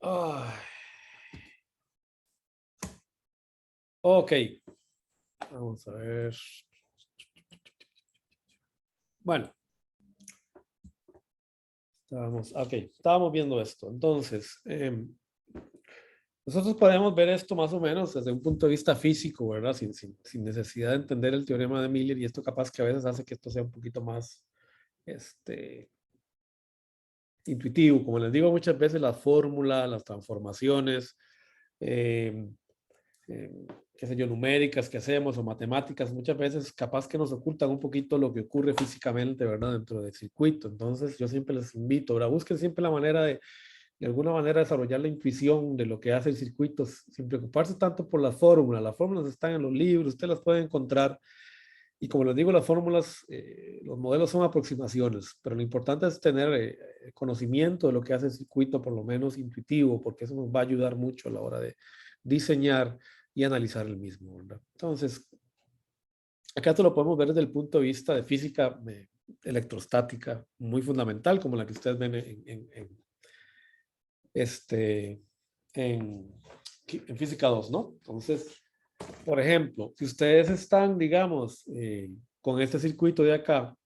Ay. Ok. Vamos a ver. Bueno. Estábamos viendo esto. Entonces, nosotros podemos ver esto más o menos desde un punto de vista físico, ¿verdad? Sin necesidad de entender el teorema de Miller, y esto capaz que a veces hace que esto sea un poquito más intuitivo. Como les digo muchas veces, las fórmulas, las transformaciones, eh, qué sé yo, numéricas que hacemos o matemáticas, muchas veces capaz que nos ocultan un poquito lo que ocurre físicamente, ¿verdad? Dentro del circuito. Entonces, yo siempre les invito, ¿verdad? Busquen siempre la manera de alguna manera desarrollar la intuición de lo que hace el circuito, sin preocuparse tanto por las fórmulas están en los libros, usted las puede encontrar, y como les digo, las fórmulas, los modelos son aproximaciones, pero lo importante es tener conocimiento de lo que hace el circuito, por lo menos intuitivo, porque eso nos va a ayudar mucho a la hora de diseñar y analizar el mismo, ¿verdad? Entonces, acá esto lo podemos ver desde el punto de vista de física electrostática, muy fundamental, como la que ustedes ven en física 2, ¿no? Entonces, por ejemplo, si ustedes están, digamos, con este circuito de acá,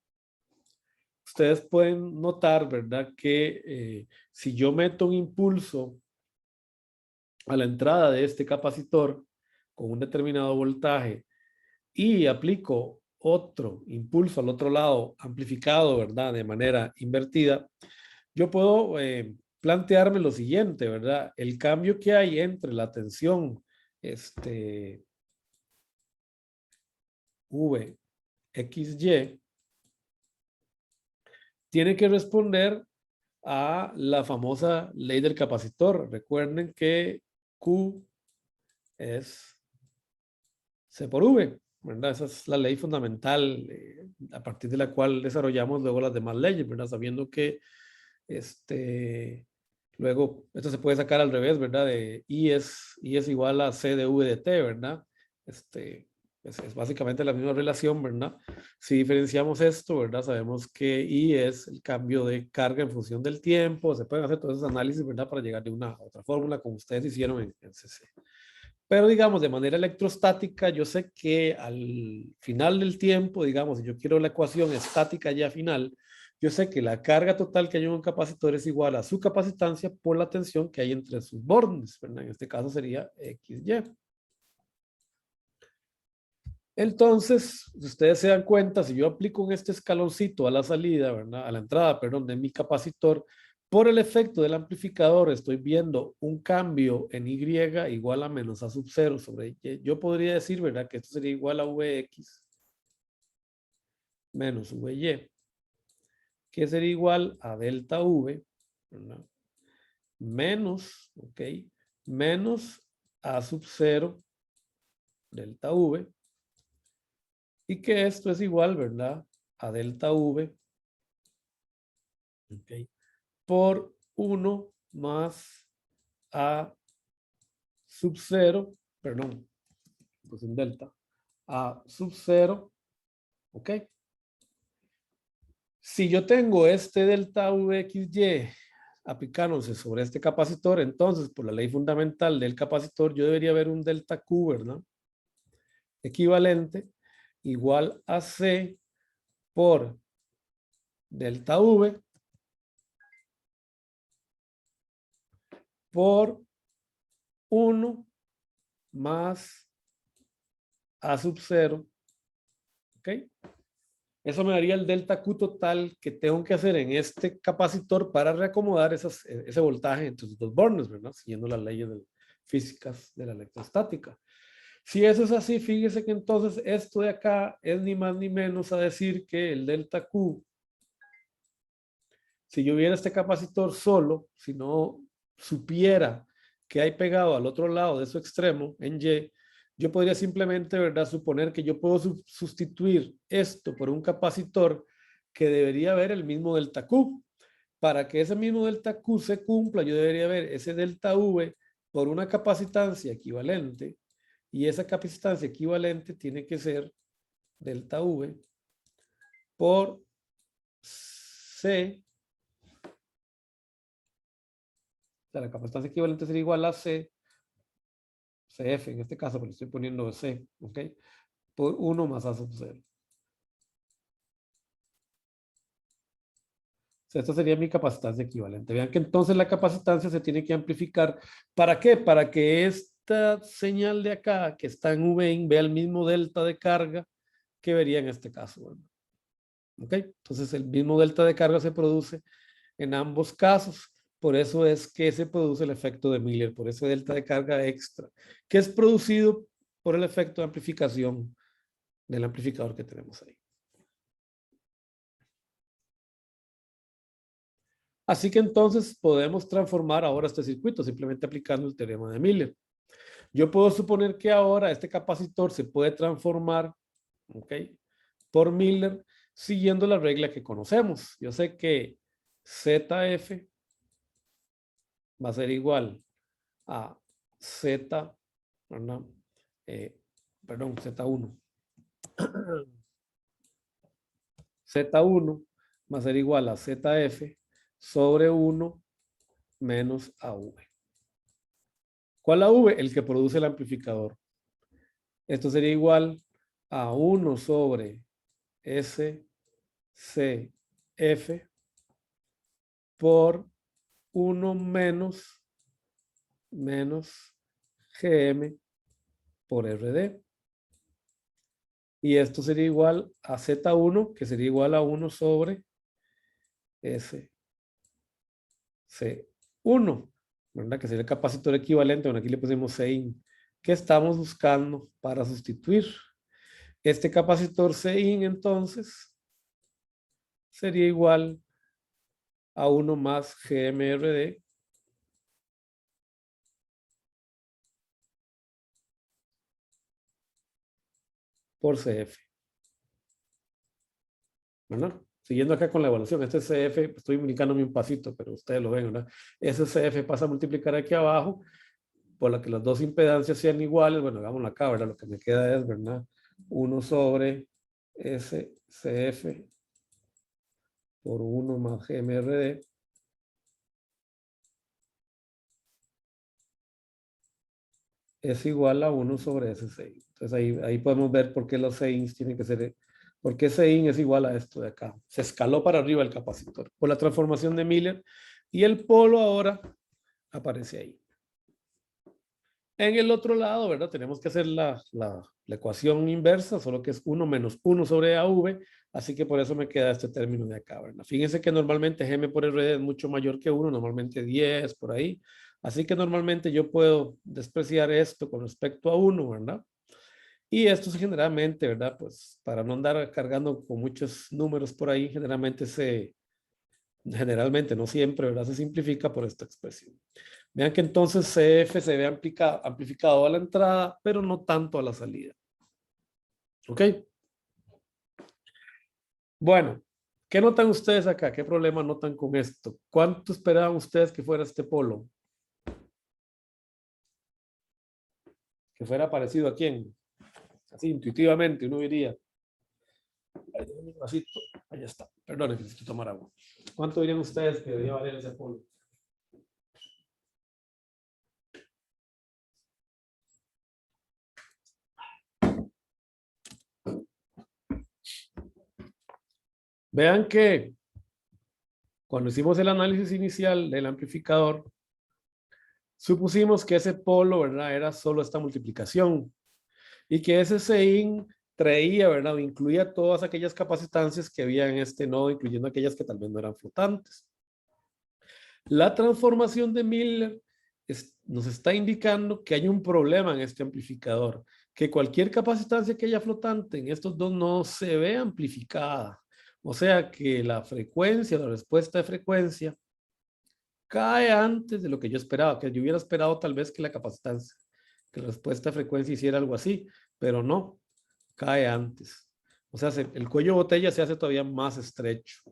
ustedes pueden notar, ¿verdad? Que si yo meto un impulso a la entrada de este capacitor con un determinado voltaje y aplico otro impulso al otro lado amplificado, ¿verdad? De manera invertida, yo puedo plantearme lo siguiente, ¿verdad? El cambio que hay entre la tensión V, XY, tiene que responder a la famosa ley del capacitor. Recuerden que Q es C por V, ¿verdad? Esa es la ley fundamental a partir de la cual desarrollamos luego las demás leyes, ¿verdad? Sabiendo que luego esto se puede sacar al revés, ¿verdad? De I es igual a C de V de T, ¿verdad? Es básicamente la misma relación, ¿verdad? Si diferenciamos esto, ¿verdad? Sabemos que I es el cambio de carga en función del tiempo. Se pueden hacer todos esos análisis, ¿verdad? Para llegar de una a otra fórmula, como ustedes hicieron en CC. Pero digamos, de manera electrostática, yo sé que al final del tiempo, digamos, si yo quiero la ecuación estática ya final, yo sé que la carga total que hay en un capacitor es igual a su capacitancia por la tensión que hay entre sus bornes, ¿verdad? En este caso sería XY. Entonces, si ustedes se dan cuenta, si yo aplico en este escaloncito a la salida, ¿verdad? A la entrada, perdón, de mi capacitor, por el efecto del amplificador estoy viendo un cambio en Y igual a menos A sub 0 sobre Y. Yo podría decir, ¿verdad? Que esto sería igual a Vx menos Vy, que sería igual a delta V, ¿verdad? Menos, ¿ok? Menos A sub 0 delta V, y que esto es igual, ¿verdad? A delta V, ¿ok? Por 1 más A sub 0, perdón, pues en delta, A sub 0, ¿ok? Si yo tengo este delta Vxy aplicándose sobre este capacitor, entonces por la ley fundamental del capacitor yo debería ver un delta Q, ¿verdad? Equivalente igual a C por delta V por 1 más A sub 0, ¿ok? Eso me daría el delta Q total que tengo que hacer en este capacitor para reacomodar ese voltaje entre sus dos bornes, ¿verdad? Siguiendo las leyes físicas de la electrostática. Si eso es así, fíjese que entonces esto de acá es ni más ni menos a decir que el delta Q, si yo viera este capacitor solo, si no supiera que hay pegado al otro lado de su extremo, en Y, yo podría simplemente, ¿verdad?, suponer que yo puedo sustituir esto por un capacitor que debería haber el mismo delta Q. Para que ese mismo delta Q se cumpla, yo debería ver ese delta V por una capacitancia equivalente, y esa capacitancia equivalente tiene que ser delta V por C sea, la capacitancia equivalente sería igual a C, CF en este caso, porque estoy poniendo C, ¿ok? Por 1 más A sub 0. O sea, esta sería mi capacitancia equivalente. Vean que entonces la capacitancia se tiene que amplificar. ¿Para qué? Para que esta señal de acá, que está en V, vea el mismo delta de carga que vería en este caso, ¿verdad? ¿Ok? Entonces el mismo delta de carga se produce en ambos casos. Por eso es que se produce el efecto de Miller, por ese delta de carga extra, que es producido por el efecto de amplificación del amplificador que tenemos ahí. Así que entonces podemos transformar ahora este circuito simplemente aplicando el teorema de Miller. Yo puedo suponer que ahora este capacitor se puede transformar, ¿ok?, por Miller siguiendo la regla que conocemos. Yo sé que ZF va a ser igual a Z, ¿verdad? Perdón, Z1. Z1 va a ser igual a ZF sobre 1 menos AV. ¿Cuál AV? El que produce el amplificador. Esto sería igual a 1 sobre SCF por 1 menos GM por RD. Y esto sería igual a Z1, que sería igual a 1 sobre SC1, ¿verdad? Que sería el capacitor equivalente. Bueno, aquí le pusimos Cin, que estamos buscando para sustituir. Este capacitor Cin, entonces, sería igual a 1 más GMRD por CF. ¿Verdad? Siguiendo acá con la evaluación, este CF, estoy indicándome un pasito, pero ustedes lo ven, ¿verdad? Ese CF pasa a multiplicar aquí abajo, por la que las dos impedancias sean iguales. Bueno, hagámoslo acá, ¿verdad? Lo que me queda es, ¿verdad?, 1 sobre SCF por 1 más GMRD es igual a 1 sobre SCI. Entonces ahí podemos ver por qué los Cins tienen que ser, por qué Cin es igual a esto de acá. Se escaló para arriba el capacitor por la transformación de Miller y el polo ahora aparece ahí. En el otro lado, ¿verdad?, tenemos que hacer la ecuación inversa, solo que es 1 menos 1 sobre AV, así que por eso me queda este término de acá, ¿verdad? Fíjense que normalmente Gm por RD es mucho mayor que 1, normalmente 10 por ahí, así que normalmente yo puedo despreciar esto con respecto a 1, ¿verdad? Y esto es generalmente, ¿verdad?, pues para no andar cargando con muchos números por ahí, generalmente, no siempre, ¿verdad?, se simplifica por esta expresión. Vean que entonces CF se ve amplificado a la entrada, pero no tanto a la salida. ¿Ok? Bueno, ¿qué notan ustedes acá? ¿Qué problema notan con esto? ¿Cuánto esperaban ustedes que fuera este polo? Que fuera parecido a quién. Así intuitivamente uno diría. Un vasito. Ahí está. Perdón, necesito tomar agua. ¿Cuánto dirían ustedes que debería valer ese polo? Vean que cuando hicimos el análisis inicial del amplificador, supusimos que ese polo, ¿verdad?, era solo esta multiplicación y que ese Cin traía, ¿verdad?, o incluía todas aquellas capacitancias que había en este nodo, incluyendo aquellas que tal vez no eran flotantes. La transformación de Miller nos está indicando que hay un problema en este amplificador, que cualquier capacitancia que haya flotante en estos dos nodos se ve amplificada. O sea que la frecuencia, la respuesta de frecuencia, cae antes de lo que yo esperaba, que yo hubiera esperado tal vez que la capacitancia, que la respuesta de frecuencia hiciera algo así, pero no, cae antes. O sea, el cuello de botella se hace todavía más estrecho.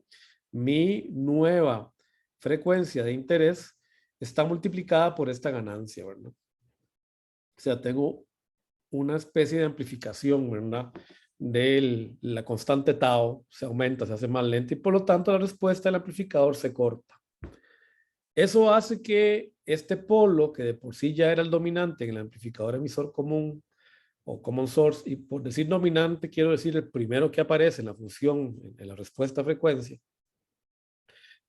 Mi nueva frecuencia de interés está multiplicada por esta ganancia, ¿verdad? O sea, tengo una especie de amplificación, ¿verdad?, de la constante tau, se aumenta, se hace más lenta y por lo tanto la respuesta del amplificador se corta. Eso hace que este polo, que de por sí ya era el dominante en el amplificador emisor común o common source, y por decir dominante quiero decir el primero que aparece en la función, en la respuesta a frecuencia,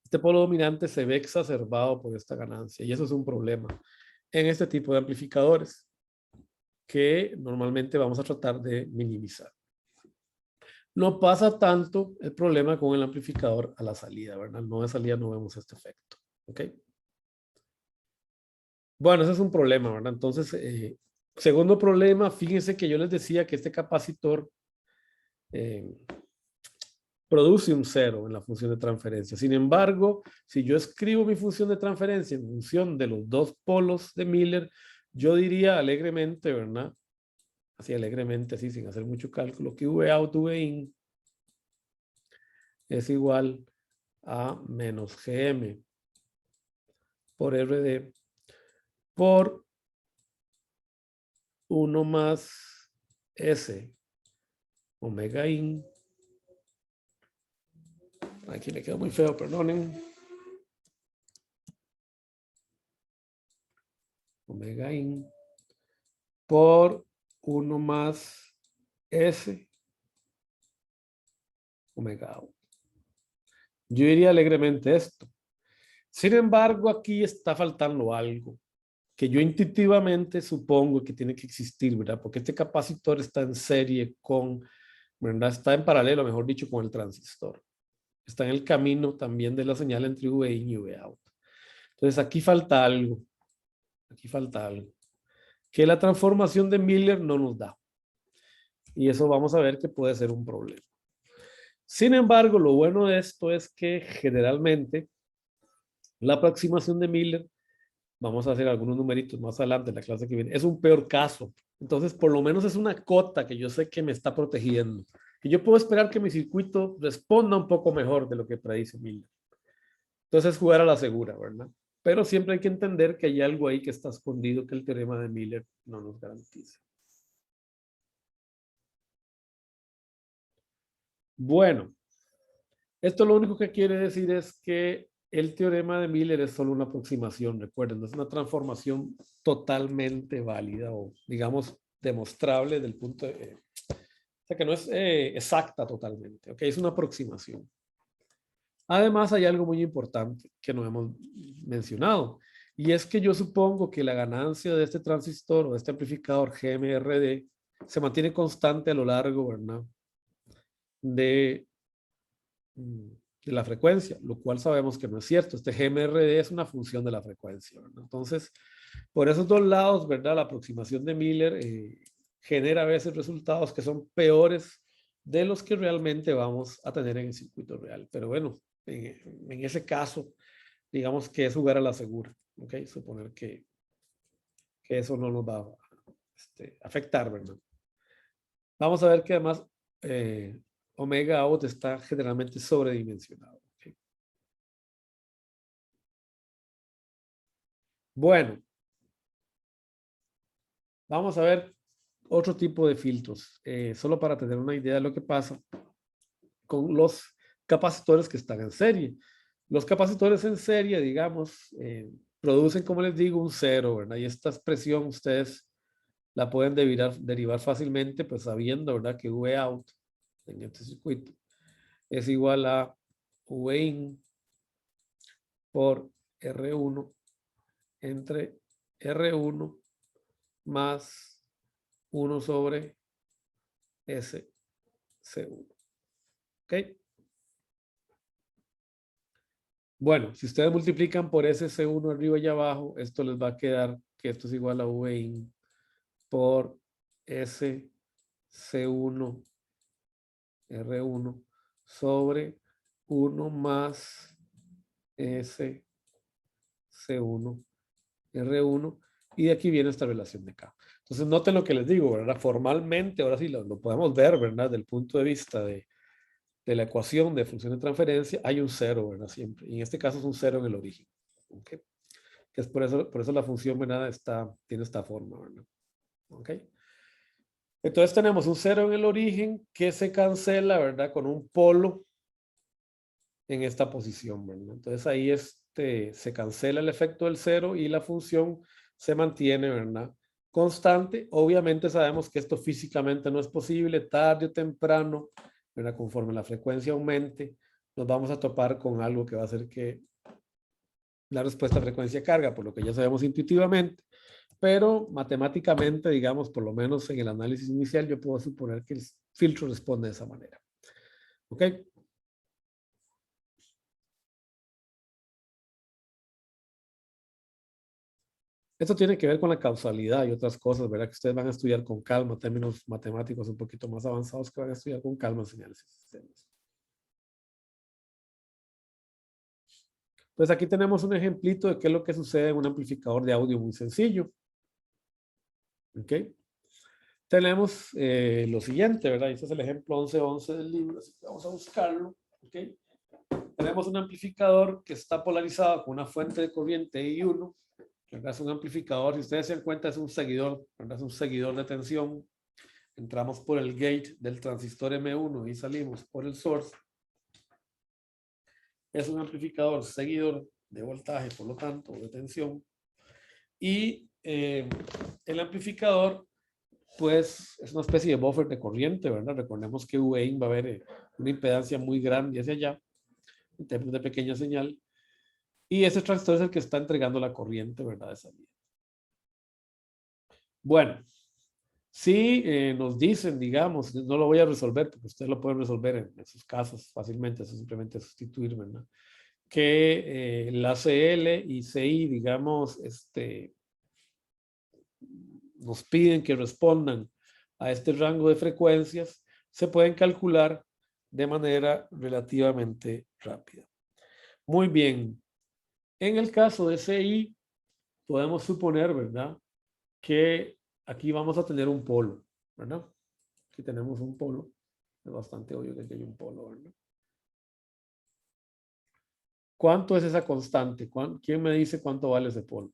este polo dominante se ve exacerbado por esta ganancia, y eso es un problema en este tipo de amplificadores que normalmente vamos a tratar de minimizar. No pasa tanto el problema con el amplificador a la salida, ¿verdad? No de salida no vemos este efecto, ¿ok? Bueno, ese es un problema, ¿verdad? Entonces, segundo problema, fíjense que yo les decía que este capacitor produce un cero en la función de transferencia. Sin embargo, si yo escribo mi función de transferencia en función de los dos polos de Miller, yo diría alegremente, ¿verdad? Así alegremente, así sin hacer mucho cálculo, que Vout, Vin es igual a menos Gm por RD por 1 más S omega in. Aquí le quedó muy feo, perdonen. Omega in por 1 más S omega out. Yo diría alegremente esto. Sin embargo, aquí está faltando algo que yo intuitivamente supongo que tiene que existir, ¿verdad? Porque este capacitor está en serie con, ¿verdad? Está en paralelo, mejor dicho, con el transistor. Está en el camino también de la señal entre VIN y VOUT. Entonces aquí falta algo. Aquí falta algo. Que la transformación de Miller no nos da. Y eso vamos a ver que puede ser un problema. Sin embargo, lo bueno de esto es que generalmente la aproximación de Miller, vamos a hacer algunos numeritos más adelante en la clase que viene, es un peor caso. Entonces, por lo menos es una cota que yo sé que me está protegiendo. Que yo puedo esperar que mi circuito responda un poco mejor de lo que predice Miller. Entonces, jugar a la segura, ¿verdad? Pero siempre hay que entender que hay algo ahí que está escondido que el teorema de Miller no nos garantiza. Bueno, esto lo único que quiere decir es que el teorema de Miller es solo una aproximación, recuerden, no es una transformación totalmente válida o, digamos, demostrable del punto de... o sea, que no es exacta totalmente, ¿ok? Es una aproximación. Además, hay algo muy importante que no hemos mencionado, y es que yo supongo que la ganancia de este transistor o de este amplificador GMRD se mantiene constante a lo largo, ¿verdad? De la frecuencia, lo cual sabemos que no es cierto. Este GMRD es una función de la frecuencia, ¿verdad? Entonces, por esos dos lados, ¿verdad? La aproximación de Miller genera a veces resultados que son peores de los que realmente vamos a tener en el circuito real. Pero bueno, en ese caso, digamos que es jugar a la segura, ¿ok? Suponer que eso no nos va a afectar, ¿verdad? Vamos a ver que además omega out está generalmente sobredimensionado. ¿Okay? Bueno, vamos a ver otro tipo de filtros, solo para tener una idea de lo que pasa con los capacitores que están en serie. Los capacitores en serie, digamos, producen, como les digo, un cero, ¿verdad? Y esta expresión ustedes la pueden derivar fácilmente, pues sabiendo, ¿verdad? Que V out en este circuito es igual a V in por R1 entre R1 más 1 sobre SC1. ¿Ok? Bueno, si ustedes multiplican por SC1 arriba y abajo, esto les va a quedar que esto es igual a V in por SC1 R1 sobre 1 más SC1 R1, y de aquí viene esta relación de K. Entonces noten lo que les digo, ¿verdad? Formalmente, ahora sí lo podemos ver, ¿verdad? Del punto de vista de la ecuación de función de transferencia, hay un cero, ¿verdad? Siempre. Y en este caso es un cero en el origen. ¿Ok? Que es por eso la función, ¿verdad? Tiene esta forma, ¿verdad? ¿Ok? Entonces tenemos un cero en el origen que se cancela, ¿verdad? Con un polo en esta posición, ¿verdad? Entonces ahí es se cancela el efecto del cero y la función se mantiene, ¿verdad? Constante. Obviamente sabemos que esto físicamente no es posible, tarde o temprano, ¿verdad? Conforme la frecuencia aumente, nos vamos a topar con algo que va a hacer que la respuesta a frecuencia carga, por lo que ya sabemos intuitivamente, pero matemáticamente, digamos, por lo menos en el análisis inicial, yo puedo suponer que el filtro responde de esa manera. ¿Ok? Esto tiene que ver con la causalidad y otras cosas, ¿verdad? Que ustedes van a estudiar con calma, términos matemáticos un poquito más avanzados que van a estudiar con calma en señales y sistemas. Pues aquí tenemos un ejemplito de qué es lo que sucede en un amplificador de audio muy sencillo. ¿Ok? Tenemos lo siguiente, ¿verdad? Este es el ejemplo 11.11 del libro, así que vamos a buscarlo. ¿Ok? Tenemos un amplificador que está polarizado con una fuente de corriente I1. ¿Verdad? Es un amplificador, si ustedes se dan cuenta, es un seguidor, ¿verdad? Es un seguidor de tensión. Entramos por el gate del transistor M1 y salimos por el source. Es un amplificador seguidor de voltaje, por lo tanto, de tensión. Y el amplificador, pues, es una especie de buffer de corriente, ¿verdad? Recordemos que Vin va a haber una impedancia muy grande hacia allá, en términos de pequeña señal. Y ese transistor es el que está entregando la corriente, ¿verdad? De salida. Bueno, si nos dicen, digamos, no lo voy a resolver porque ustedes lo pueden resolver en sus casos fácilmente, eso simplemente sustituir, ¿verdad? Que la CL y CI, digamos, nos piden que respondan a este rango de frecuencias, se pueden calcular de manera relativamente rápida. Muy bien. En el caso de CI, podemos suponer, ¿verdad? Que aquí vamos a tener un polo, ¿verdad? Aquí tenemos un polo. Es bastante obvio que aquí hay un polo, ¿verdad? ¿Cuánto es esa constante? ¿Quién me dice cuánto vale ese polo?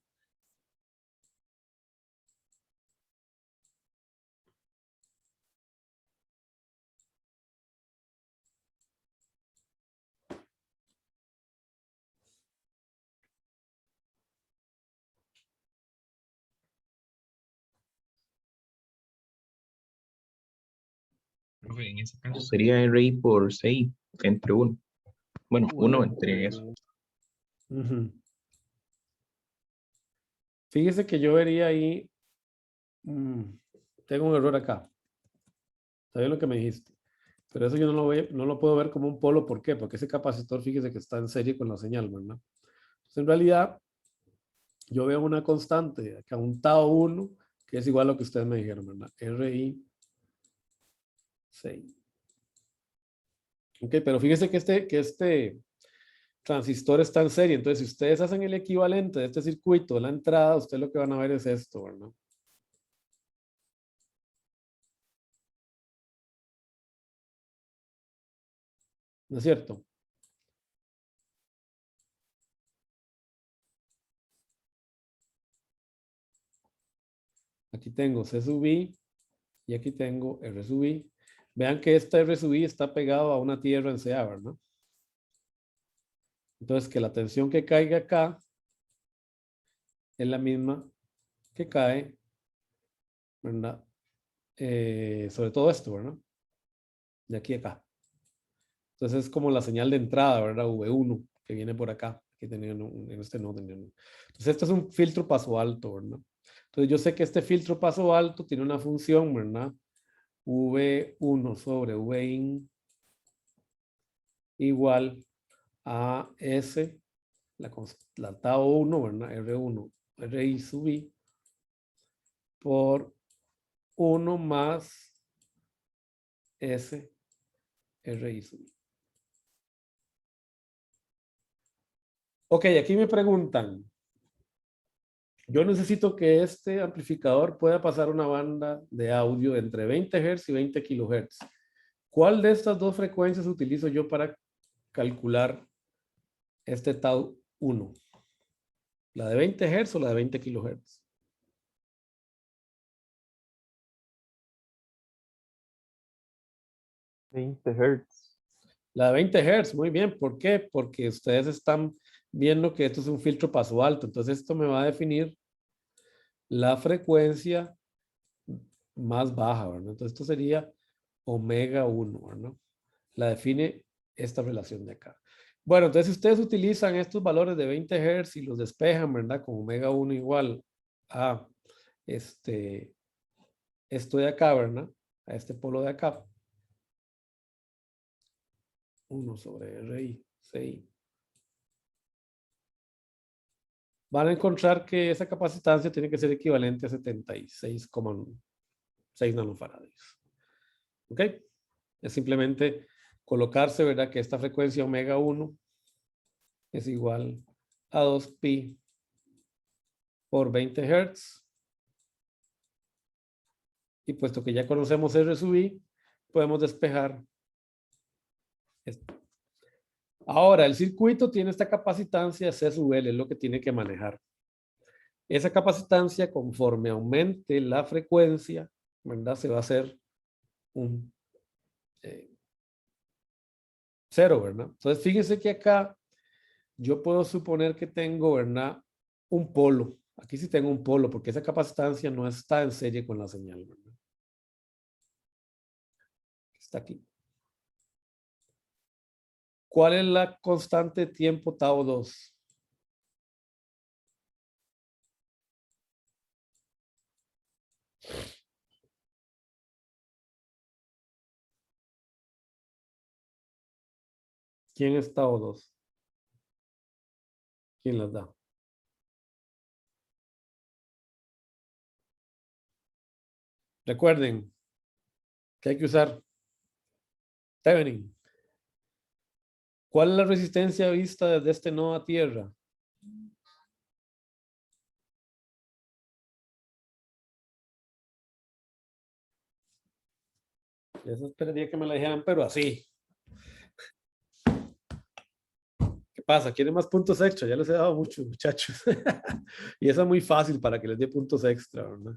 Profe, en ese caso sería RI por 6 entre 1. Bueno, 1 entre eso. Uh-huh. Fíjese que yo vería ahí, tengo un error acá. Está bien lo que me dijiste. Pero eso yo no lo puedo ver como un polo. ¿Por qué? Porque ese capacitor, fíjese que está en serie con la señal, ¿verdad? Entonces, en realidad, yo veo una constante, acá un tau 1, que es igual a lo que ustedes me dijeron, ¿verdad? RI 6. Ok, pero fíjese que este transistor está en serie. Entonces, si ustedes hacen el equivalente de este circuito de la entrada, ustedes lo que van a ver es esto, ¿verdad? ¿No es cierto? Aquí tengo C sub I y aquí tengo R sub I. Vean que esta R sub I está pegado a una tierra en CA, ¿verdad? Entonces, que la tensión que caiga acá es la misma que cae, ¿verdad? Sobre todo esto, ¿verdad? De aquí a acá. Entonces es como la señal de entrada, ¿verdad? V1, que viene por acá. Que tenía en este no tenía. Entonces esto es un filtro paso alto, ¿verdad? Entonces yo sé que este filtro paso alto tiene una función, ¿verdad? V1 sobre Vin igual a S, la tau 1, ¿verdad? R1, RI sub I, por 1 más S, RI sub I. Ok, aquí me preguntan, yo necesito que este amplificador pueda pasar una banda de audio entre 20 Hz y 20 kHz. ¿Cuál de estas dos frecuencias utilizo yo para calcular este tau 1? ¿La de 20 Hz o la de 20 kHz? 20 Hz. La de 20 Hz, muy bien. ¿Por qué? Porque ustedes están viendo que esto es un filtro paso alto. Entonces esto me va a definir la frecuencia más baja, ¿verdad? Entonces esto sería omega 1, ¿verdad? La define esta relación de acá. Bueno, entonces si ustedes utilizan estos valores de 20 Hz y los despejan, ¿verdad? Con omega 1 igual a esto de acá, ¿verdad? A este polo de acá. 1 sobre RI, 6. Van a encontrar que esa capacitancia tiene que ser equivalente a 76,6 nanofarads. ¿Ok? Es simplemente colocarse, ¿verdad? Que esta frecuencia omega 1 es igual a 2pi por 20 Hz. Y puesto que ya conocemos R sub I, podemos despejar esto. Ahora, el circuito tiene esta capacitancia C sub L, es lo que tiene que manejar. Esa capacitancia, conforme aumente la frecuencia, ¿verdad? Se va a hacer un 0, ¿verdad? Entonces, fíjense que acá yo puedo suponer que tengo, ¿verdad? Un polo. Aquí sí tengo un polo, porque esa capacitancia no está en serie con la señal, ¿verdad? Está aquí. ¿Cuál es la constante de tiempo tau 2? ¿Quién es tau 2? ¿Quién las da? Recuerden que hay que usar Thevenin. ¿Cuál es la resistencia vista desde este nodo a tierra? Eso esperaría que me la dijeran, pero así. ¿Qué pasa? ¿Quieren más puntos extra? Ya les he dado muchos, muchachos. Y eso es muy fácil para que les dé puntos extra, ¿verdad?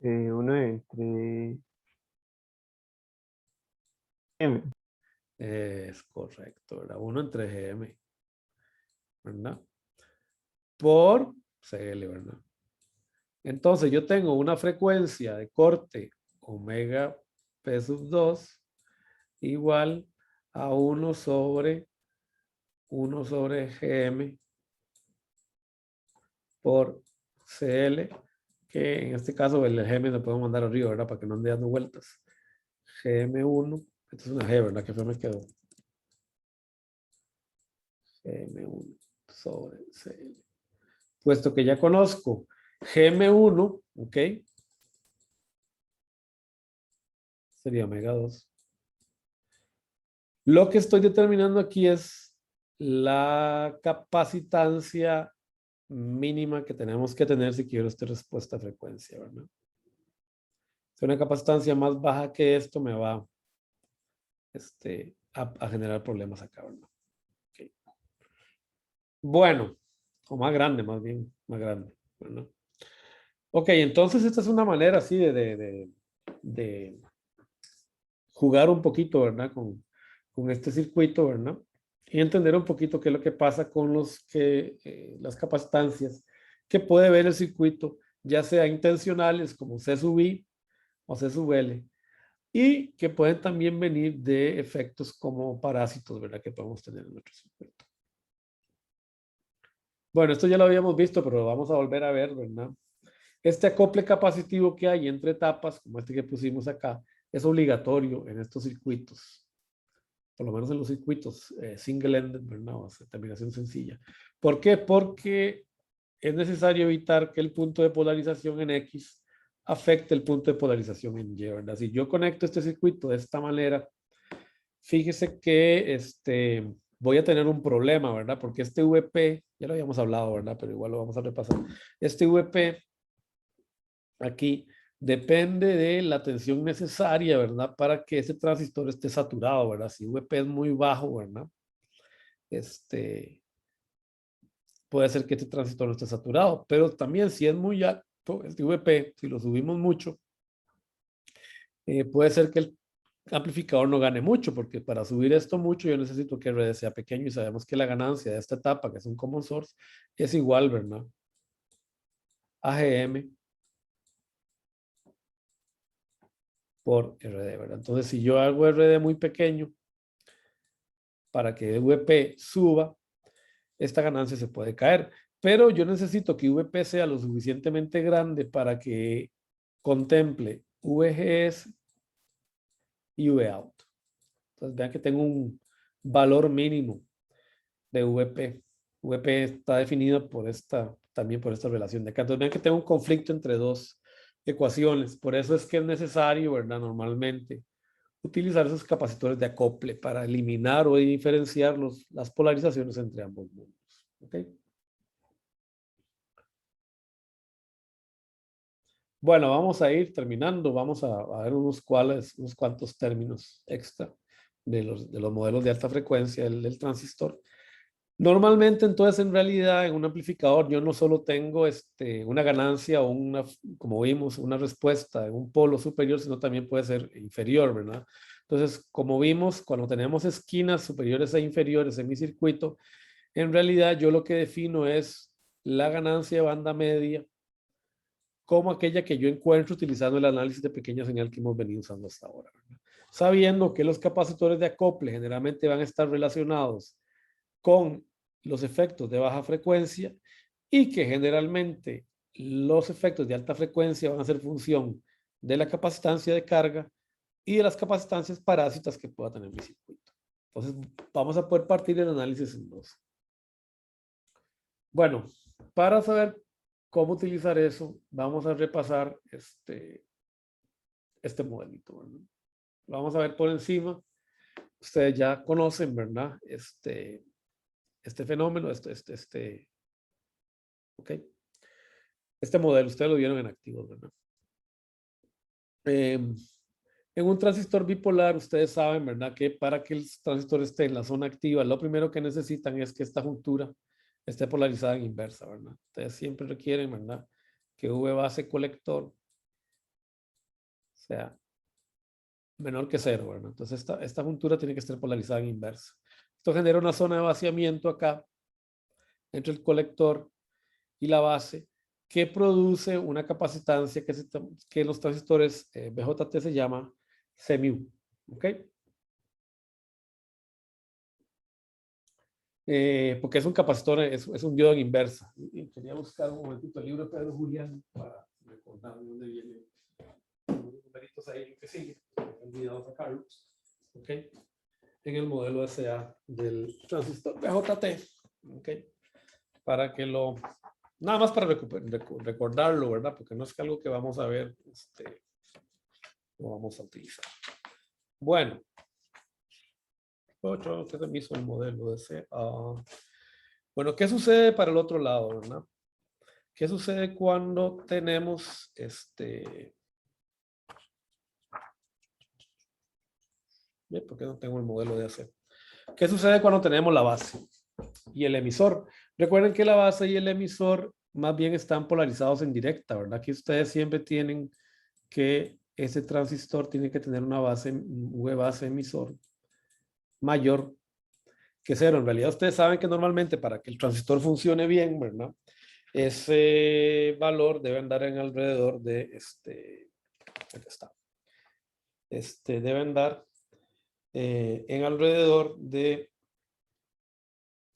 Uno entre M. Es correcto, ¿verdad? 1 entre GM, ¿verdad? Por CL, ¿verdad? Entonces yo tengo una frecuencia de corte omega P sub 2 igual a 1 sobre GM por CL, que en este caso el GM lo podemos mandar arriba, ¿verdad? Para que no ande dando vueltas. GM1, esto es una G, ¿verdad? Que fue me quedó. GM1 sobre CL. Puesto que ya conozco GM1, ¿ok? Sería omega 2. Lo que estoy determinando aquí es la capacitancia mínima que tenemos que tener si quiero esta respuesta a frecuencia, ¿verdad? Si una capacitancia más baja que esto me va a generar problemas acá, ¿verdad? Okay. Bueno, o más grande, más bien, más grande, ¿verdad? Ok, entonces esta es una manera así de jugar un poquito, ¿verdad? Con este circuito, ¿verdad? Y entender un poquito qué es lo que pasa con las capacitancias que puede ver el circuito, ya sea intencionales como C sub I o C sub L, y que pueden también venir de efectos como parásitos, ¿verdad? Que podemos tener en nuestro circuito. Bueno, esto ya lo habíamos visto, pero lo vamos a volver a ver, ¿verdad? Este acople capacitivo que hay entre etapas, como este que pusimos acá, es obligatorio en estos circuitos, por lo menos en los circuitos single-ended, ¿verdad? O sea, terminación sencilla. ¿Por qué? Porque es necesario evitar que el punto de polarización en X afecte el punto de polarización en Y, ¿verdad? Si yo conecto este circuito de esta manera, fíjese que voy a tener un problema, ¿verdad? Porque este VP, ya lo habíamos hablado, ¿verdad? Pero igual lo vamos a repasar. Este VP aquí depende de la tensión necesaria, ¿verdad? Para que ese transistor esté saturado, ¿verdad? Si VP es muy bajo, ¿verdad? Puede ser que este transistor no esté saturado, pero también si es muy alto, este VP, si lo subimos mucho, puede ser que amplificador no gane mucho, porque para subir esto mucho yo necesito que RD sea pequeño y sabemos que la ganancia de esta etapa, que es un common source, es igual, ¿verdad? A GM por RD, ¿verdad? Entonces, si yo hago RD muy pequeño para que VP suba, esta ganancia se puede caer. Pero yo necesito que VP sea lo suficientemente grande para que contemple VGS y VOUT. Entonces, vean que tengo un valor mínimo de VP. VP está definido por también por esta relación de acá. Entonces, vean que tengo un conflicto entre dos ecuaciones. Por eso es que es necesario, ¿verdad? Normalmente utilizar esos capacitores de acople para eliminar o diferenciar las polarizaciones entre ambos mundos. ¿Ok? Bueno, vamos a ir terminando. Vamos a ver unos cuantos términos extra de los modelos de alta frecuencia del transistor. Normalmente, entonces, en realidad, en un amplificador, yo no solo tengo una ganancia o como vimos, una respuesta en un polo superior, sino también puede ser inferior, ¿verdad? Entonces, como vimos, cuando tenemos esquinas superiores e inferiores en mi circuito, en realidad yo lo que defino es la ganancia de banda media como aquella que yo encuentro utilizando el análisis de pequeña señal que hemos venido usando hasta ahora, ¿verdad? Sabiendo que los capacitores de acople generalmente van a estar relacionados con los efectos de baja frecuencia y que generalmente los efectos de alta frecuencia van a ser función de la capacitancia de carga y de las capacitancias parásitas que pueda tener mi circuito. Entonces, vamos a poder partir el análisis en dos. Bueno, para saber cómo utilizar eso, vamos a repasar este modelito, ¿verdad? Vamos a ver por encima. Ustedes ya conocen, ¿verdad? Este fenómeno, ok. Este modelo, ustedes lo vieron en activos, ¿verdad? En un transistor bipolar, ustedes saben, ¿verdad? Que para que el transistor esté en la zona activa, lo primero que necesitan es que esta juntura esté polarizada en inversa, ¿verdad? Ustedes siempre requieren, ¿verdad? Que V base colector sea menor que 0, ¿verdad? Entonces, esta juntura tiene que estar polarizada en inversa. Esto genera una zona de vaciamiento acá entre el colector y la base que produce una capacitancia que en los transistores BJT se llama CMU. ¿Ok? Porque es un capacitor, es un diodo en inversa. Y quería buscar un momentito el libro de Pedro Julián para recordar de dónde viene los numeritos ahí que sigue. He olvidado sacarlos. ¿Ok? En el modelo SA del transistor BJT. ¿Ok? Para que nada más para recordarlo, ¿verdad? Porque no es algo que vamos a ver, lo vamos a utilizar. Bueno. ¿Qué se me hizo el modelo ese? Bueno, ¿qué sucede para el otro lado, verdad? ¿Qué sucede cuando tenemos ¿por qué no tengo el modelo de AC? ¿Qué sucede cuando tenemos la base y el emisor? Recuerden que la base y el emisor más bien están polarizados en directa, ¿verdad? Aquí ustedes siempre tienen que ese transistor tiene que tener una base, V base emisor mayor que 0. En realidad ustedes saben que normalmente para que el transistor funcione bien, ¿verdad? Ese valor debe andar en alrededor de aquí está. Debe andar en alrededor de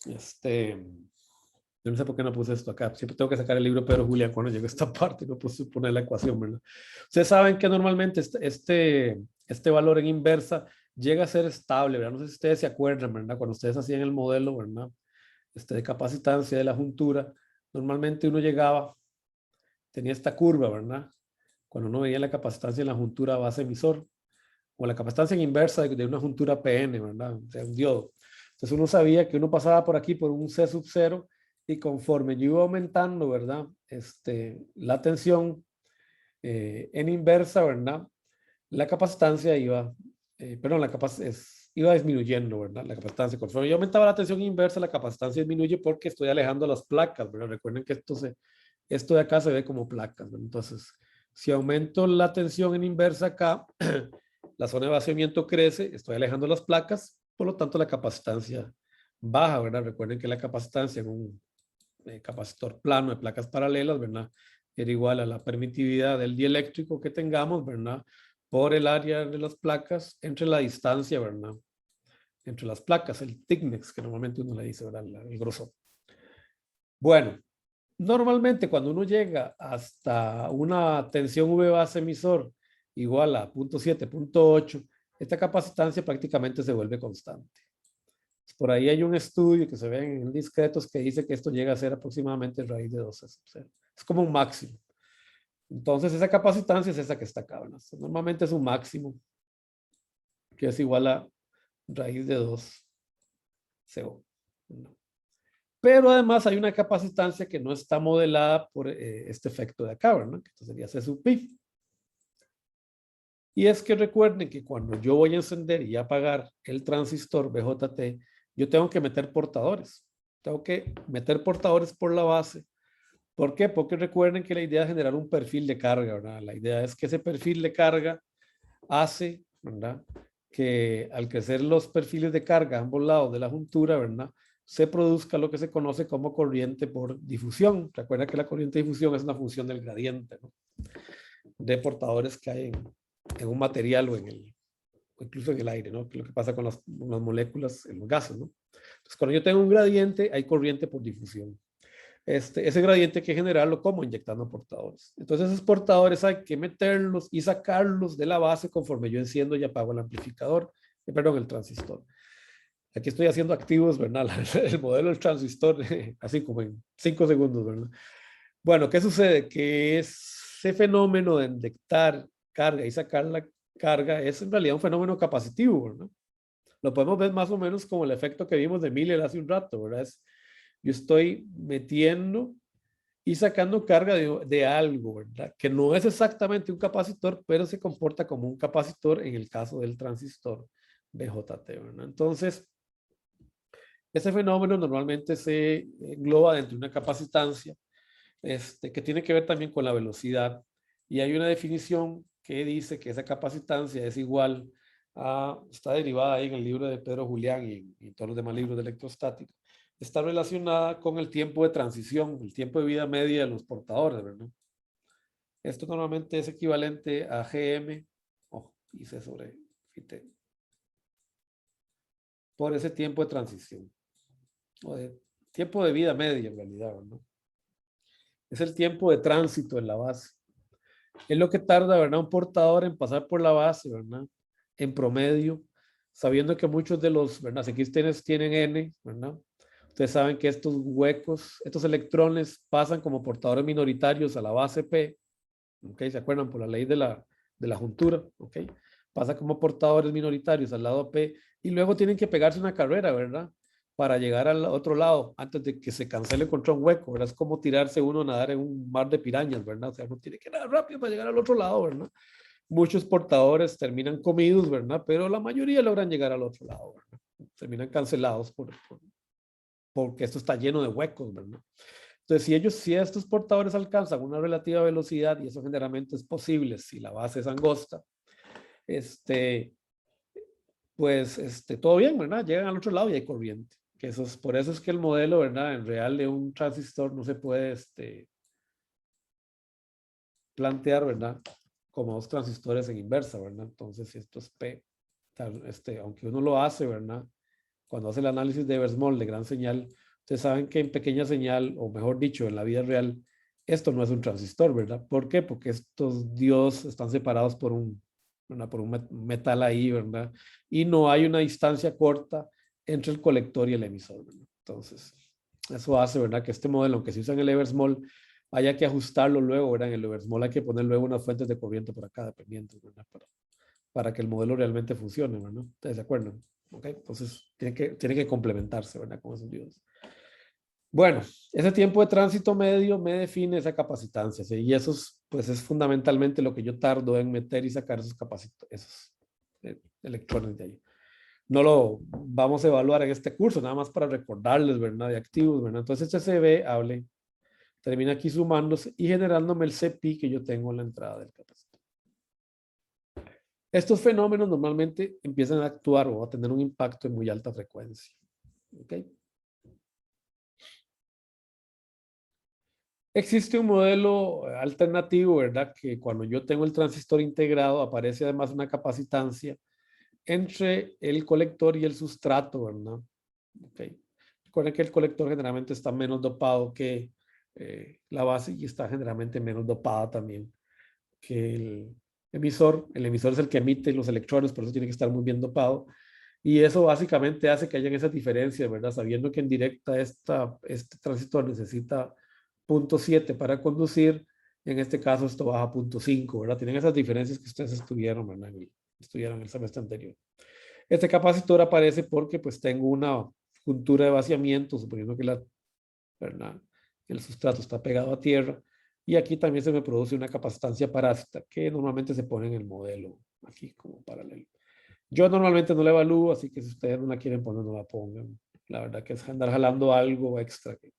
yo no sé por qué no puse esto acá. Siempre tengo que sacar el libro Pedro Julián cuando llegue a esta parte. No puse poner la ecuación, ¿verdad? Ustedes saben que normalmente este valor en inversa llega a ser estable, ¿verdad? No sé si ustedes se acuerdan, ¿verdad? Cuando ustedes hacían el modelo, ¿verdad? De capacitancia de la juntura, normalmente uno llegaba, tenía esta curva, ¿verdad? Cuando uno veía la capacitancia en la juntura base emisor, o la capacitancia en inversa de una juntura PN, ¿verdad? O sea, un diodo. Entonces uno sabía que uno pasaba por aquí por un C sub 0 y conforme yo iba aumentando, ¿verdad? La tensión en inversa, ¿verdad? La capacitancia iba, iba disminuyendo, ¿verdad? La capacitancia. Conforme yo aumentaba la tensión inversa, la capacitancia disminuye porque estoy alejando las placas, ¿verdad? Recuerden que esto de acá se ve como placas, ¿verdad? Entonces, si aumento la tensión en inversa acá, la zona de vaciamiento crece, estoy alejando las placas, por lo tanto la capacitancia baja, ¿verdad? Recuerden que la capacitancia en un capacitor plano de placas paralelas, ¿verdad? Era igual a la permitividad del dieléctrico que tengamos, ¿verdad? Por el área de las placas entre la distancia, ¿verdad? Entre las placas, el thickness, que normalmente uno le dice, ¿verdad? El grosor. Bueno, normalmente cuando uno llega hasta una tensión V base emisor igual a 0.7, 0.8, esta capacitancia prácticamente se vuelve constante. Por ahí hay un estudio que se ve en discretos que dice que esto llega a ser aproximadamente raíz de 12. Es como un máximo. Entonces esa capacitancia es esa que está acá, ¿verdad? Normalmente es un máximo que es igual a raíz de 2 CO. ¿no? Pero además hay una capacitancia que no está modelada por este efecto de acá, ¿verdad? Que sería C sub pi. Y es que recuerden que cuando yo voy a encender y apagar el transistor BJT, yo tengo que meter portadores. Tengo que meter portadores por la base. ¿Por qué? Porque recuerden que la idea es generar un perfil de carga, ¿verdad? La idea es que ese perfil de carga hace, ¿verdad? Que al crecer los perfiles de carga a ambos lados de la juntura, ¿verdad? Se produzca lo que se conoce como corriente por difusión. Recuerda que la corriente de difusión es una función del gradiente, ¿no? De portadores que hay en un material o incluso en el aire, ¿no? Lo que pasa con las moléculas en los gases, ¿no? Entonces, cuando yo tengo un gradiente, hay corriente por difusión. Ese gradiente hay que generarlo como inyectando portadores. Entonces, esos portadores hay que meterlos y sacarlos de la base conforme yo enciendo y apago el amplificador, perdón, el transistor. Aquí estoy haciendo activos, ¿verdad? El modelo del transistor, así como en 5 segundos, ¿verdad? Bueno, ¿qué sucede? Que ese fenómeno de inyectar carga y sacar la carga es en realidad un fenómeno capacitivo, ¿verdad? Lo podemos ver más o menos como el efecto que vimos de Miller hace un rato, ¿verdad? Yo estoy metiendo y sacando carga de algo, ¿verdad? Que no es exactamente un capacitor, pero se comporta como un capacitor en el caso del transistor BJT, ¿verdad? Entonces, ese fenómeno normalmente se engloba dentro de una capacitancia que tiene que ver también con la velocidad. Y hay una definición que dice que esa capacitancia es igual a, está derivada ahí en el libro de Pedro Julián y todos los demás libros de electrostática, está relacionada con el tiempo de transición, el tiempo de vida media de los portadores, ¿verdad? Esto normalmente es equivalente a GM, y C sobre Φt, por ese tiempo de transición, o de tiempo de vida media en realidad, ¿no? Es el tiempo de tránsito en la base. Es lo que tarda, ¿verdad? Un portador en pasar por la base, ¿verdad? En promedio, sabiendo que muchos de los, ¿verdad? Si aquí tienen N, ¿verdad? Ustedes saben que estos huecos, estos electrones pasan como portadores minoritarios a la base P, ¿ok? ¿Se acuerdan? Por la ley de la juntura, ¿ok? Pasa como portadores minoritarios al lado P y luego tienen que pegarse una carrera, ¿verdad? Para llegar al otro lado antes de que se cancele contra un hueco, ¿verdad? Es como tirarse uno a nadar en un mar de pirañas, ¿verdad? O sea, uno tiene que nadar rápido para llegar al otro lado, ¿verdad? Muchos portadores terminan comidos, ¿verdad? Pero la mayoría logran llegar al otro lado, ¿verdad? Terminan cancelados porque esto está lleno de huecos, ¿verdad? Entonces, si estos portadores alcanzan una relativa velocidad, y eso generalmente es posible si la base es angosta, pues todo bien, ¿verdad? Llegan al otro lado y hay corriente. Que eso es, por eso es que el modelo, ¿verdad? En real de un transistor no se puede plantear, ¿verdad? Como dos transistores en inversa, ¿verdad? Entonces, si esto es P, aunque uno lo hace, ¿verdad? Cuando hace el análisis de Eversmol de gran señal, ustedes saben que en pequeña señal, o mejor dicho, en la vida real, esto no es un transistor, ¿verdad? ¿Por qué? Porque estos diodos están separados por un metal ahí, ¿verdad? Y no hay una distancia corta entre el colector y el emisor, ¿verdad? Entonces, eso hace, ¿verdad? Que este modelo, aunque se usa en el Eversmol, haya que ajustarlo luego, ¿verdad? En el Eversmol hay que poner luego unas fuentes de corriente por acá, dependientes, ¿verdad? Para que el modelo realmente funcione, ¿verdad? ¿Ustedes se acuerdan? ¿Ok? Entonces, tiene que complementarse, ¿verdad? Con esos diodos. Bueno, ese tiempo de tránsito medio me define esa capacitancia, ¿sí? Y eso es, pues es fundamentalmente lo que yo tardo en meter y sacar esos electrones de ahí. No lo vamos a evaluar en este curso, nada más para recordarles, ¿verdad? De activos, ¿verdad? Entonces, este CB termina aquí sumándose y generándome el CPI que yo tengo en la entrada del capacitor. Estos fenómenos normalmente empiezan a actuar o a tener un impacto en muy alta frecuencia. ¿Ok? Existe un modelo alternativo, ¿verdad? Que cuando yo tengo el transistor integrado aparece además una capacitancia entre el colector y el sustrato, ¿verdad? Okay. Recuerden que el colector generalmente está menos dopado que la base y está generalmente menos dopada también que el emisor. El emisor es el que emite los electrones, por eso tiene que estar muy bien dopado. Y eso básicamente hace que hayan esas diferencias, ¿verdad? Sabiendo que en directa este transistor necesita 0.7 para conducir, en este caso esto baja a 0.5, ¿verdad? Tienen esas diferencias que ustedes estudiaron, ¿verdad? Estudiaron el semestre anterior. Este capacitor aparece porque pues tengo una juntura de vaciamiento, suponiendo que ¿verdad? El sustrato está pegado a tierra. Y aquí también se me produce una capacitancia parásita que normalmente se pone en el modelo, aquí como paralelo. Yo normalmente no la evalúo, así que si ustedes no la quieren poner, no la pongan. La verdad que es andar jalando algo extra que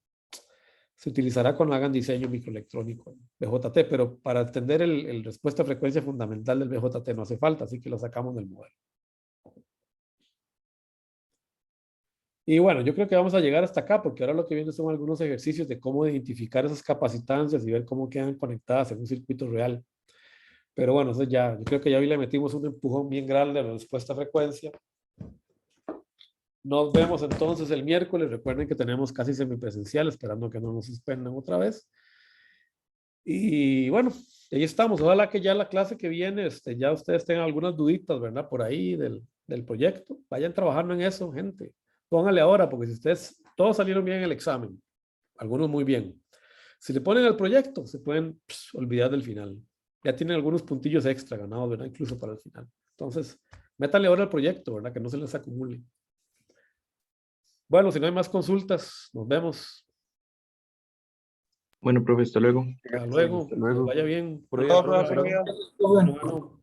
se utilizará cuando hagan diseño microelectrónico BJT, pero para entender el respuesta a frecuencia fundamental del BJT no hace falta, así que lo sacamos del modelo. Y bueno, yo creo que vamos a llegar hasta acá, porque ahora lo que viene son algunos ejercicios de cómo identificar esas capacitancias y ver cómo quedan conectadas en un circuito real. Pero bueno, eso ya, yo creo que ya hoy le metimos un empujón bien grande a la respuesta a frecuencia. Nos vemos entonces el miércoles. Recuerden que tenemos casi semipresencial, esperando que no nos suspendan otra vez. Y bueno, ahí estamos. Ojalá que ya la clase que viene, ya ustedes tengan algunas duditas, ¿verdad? Por ahí del proyecto. Vayan trabajando en eso, gente. Pónganle ahora, porque si ustedes todos salieron bien en el examen, algunos muy bien. Si le ponen al proyecto, se pueden olvidar del final. Ya tienen algunos puntillos extra ganados, ¿verdad? Incluso para el final. Entonces, métanle ahora al proyecto, ¿verdad? Que no se les acumule. Bueno, si no hay más consultas, nos vemos. Bueno, profe, hasta luego. Hasta luego. Hasta luego. Que vaya bien. Todo, profe, Bueno.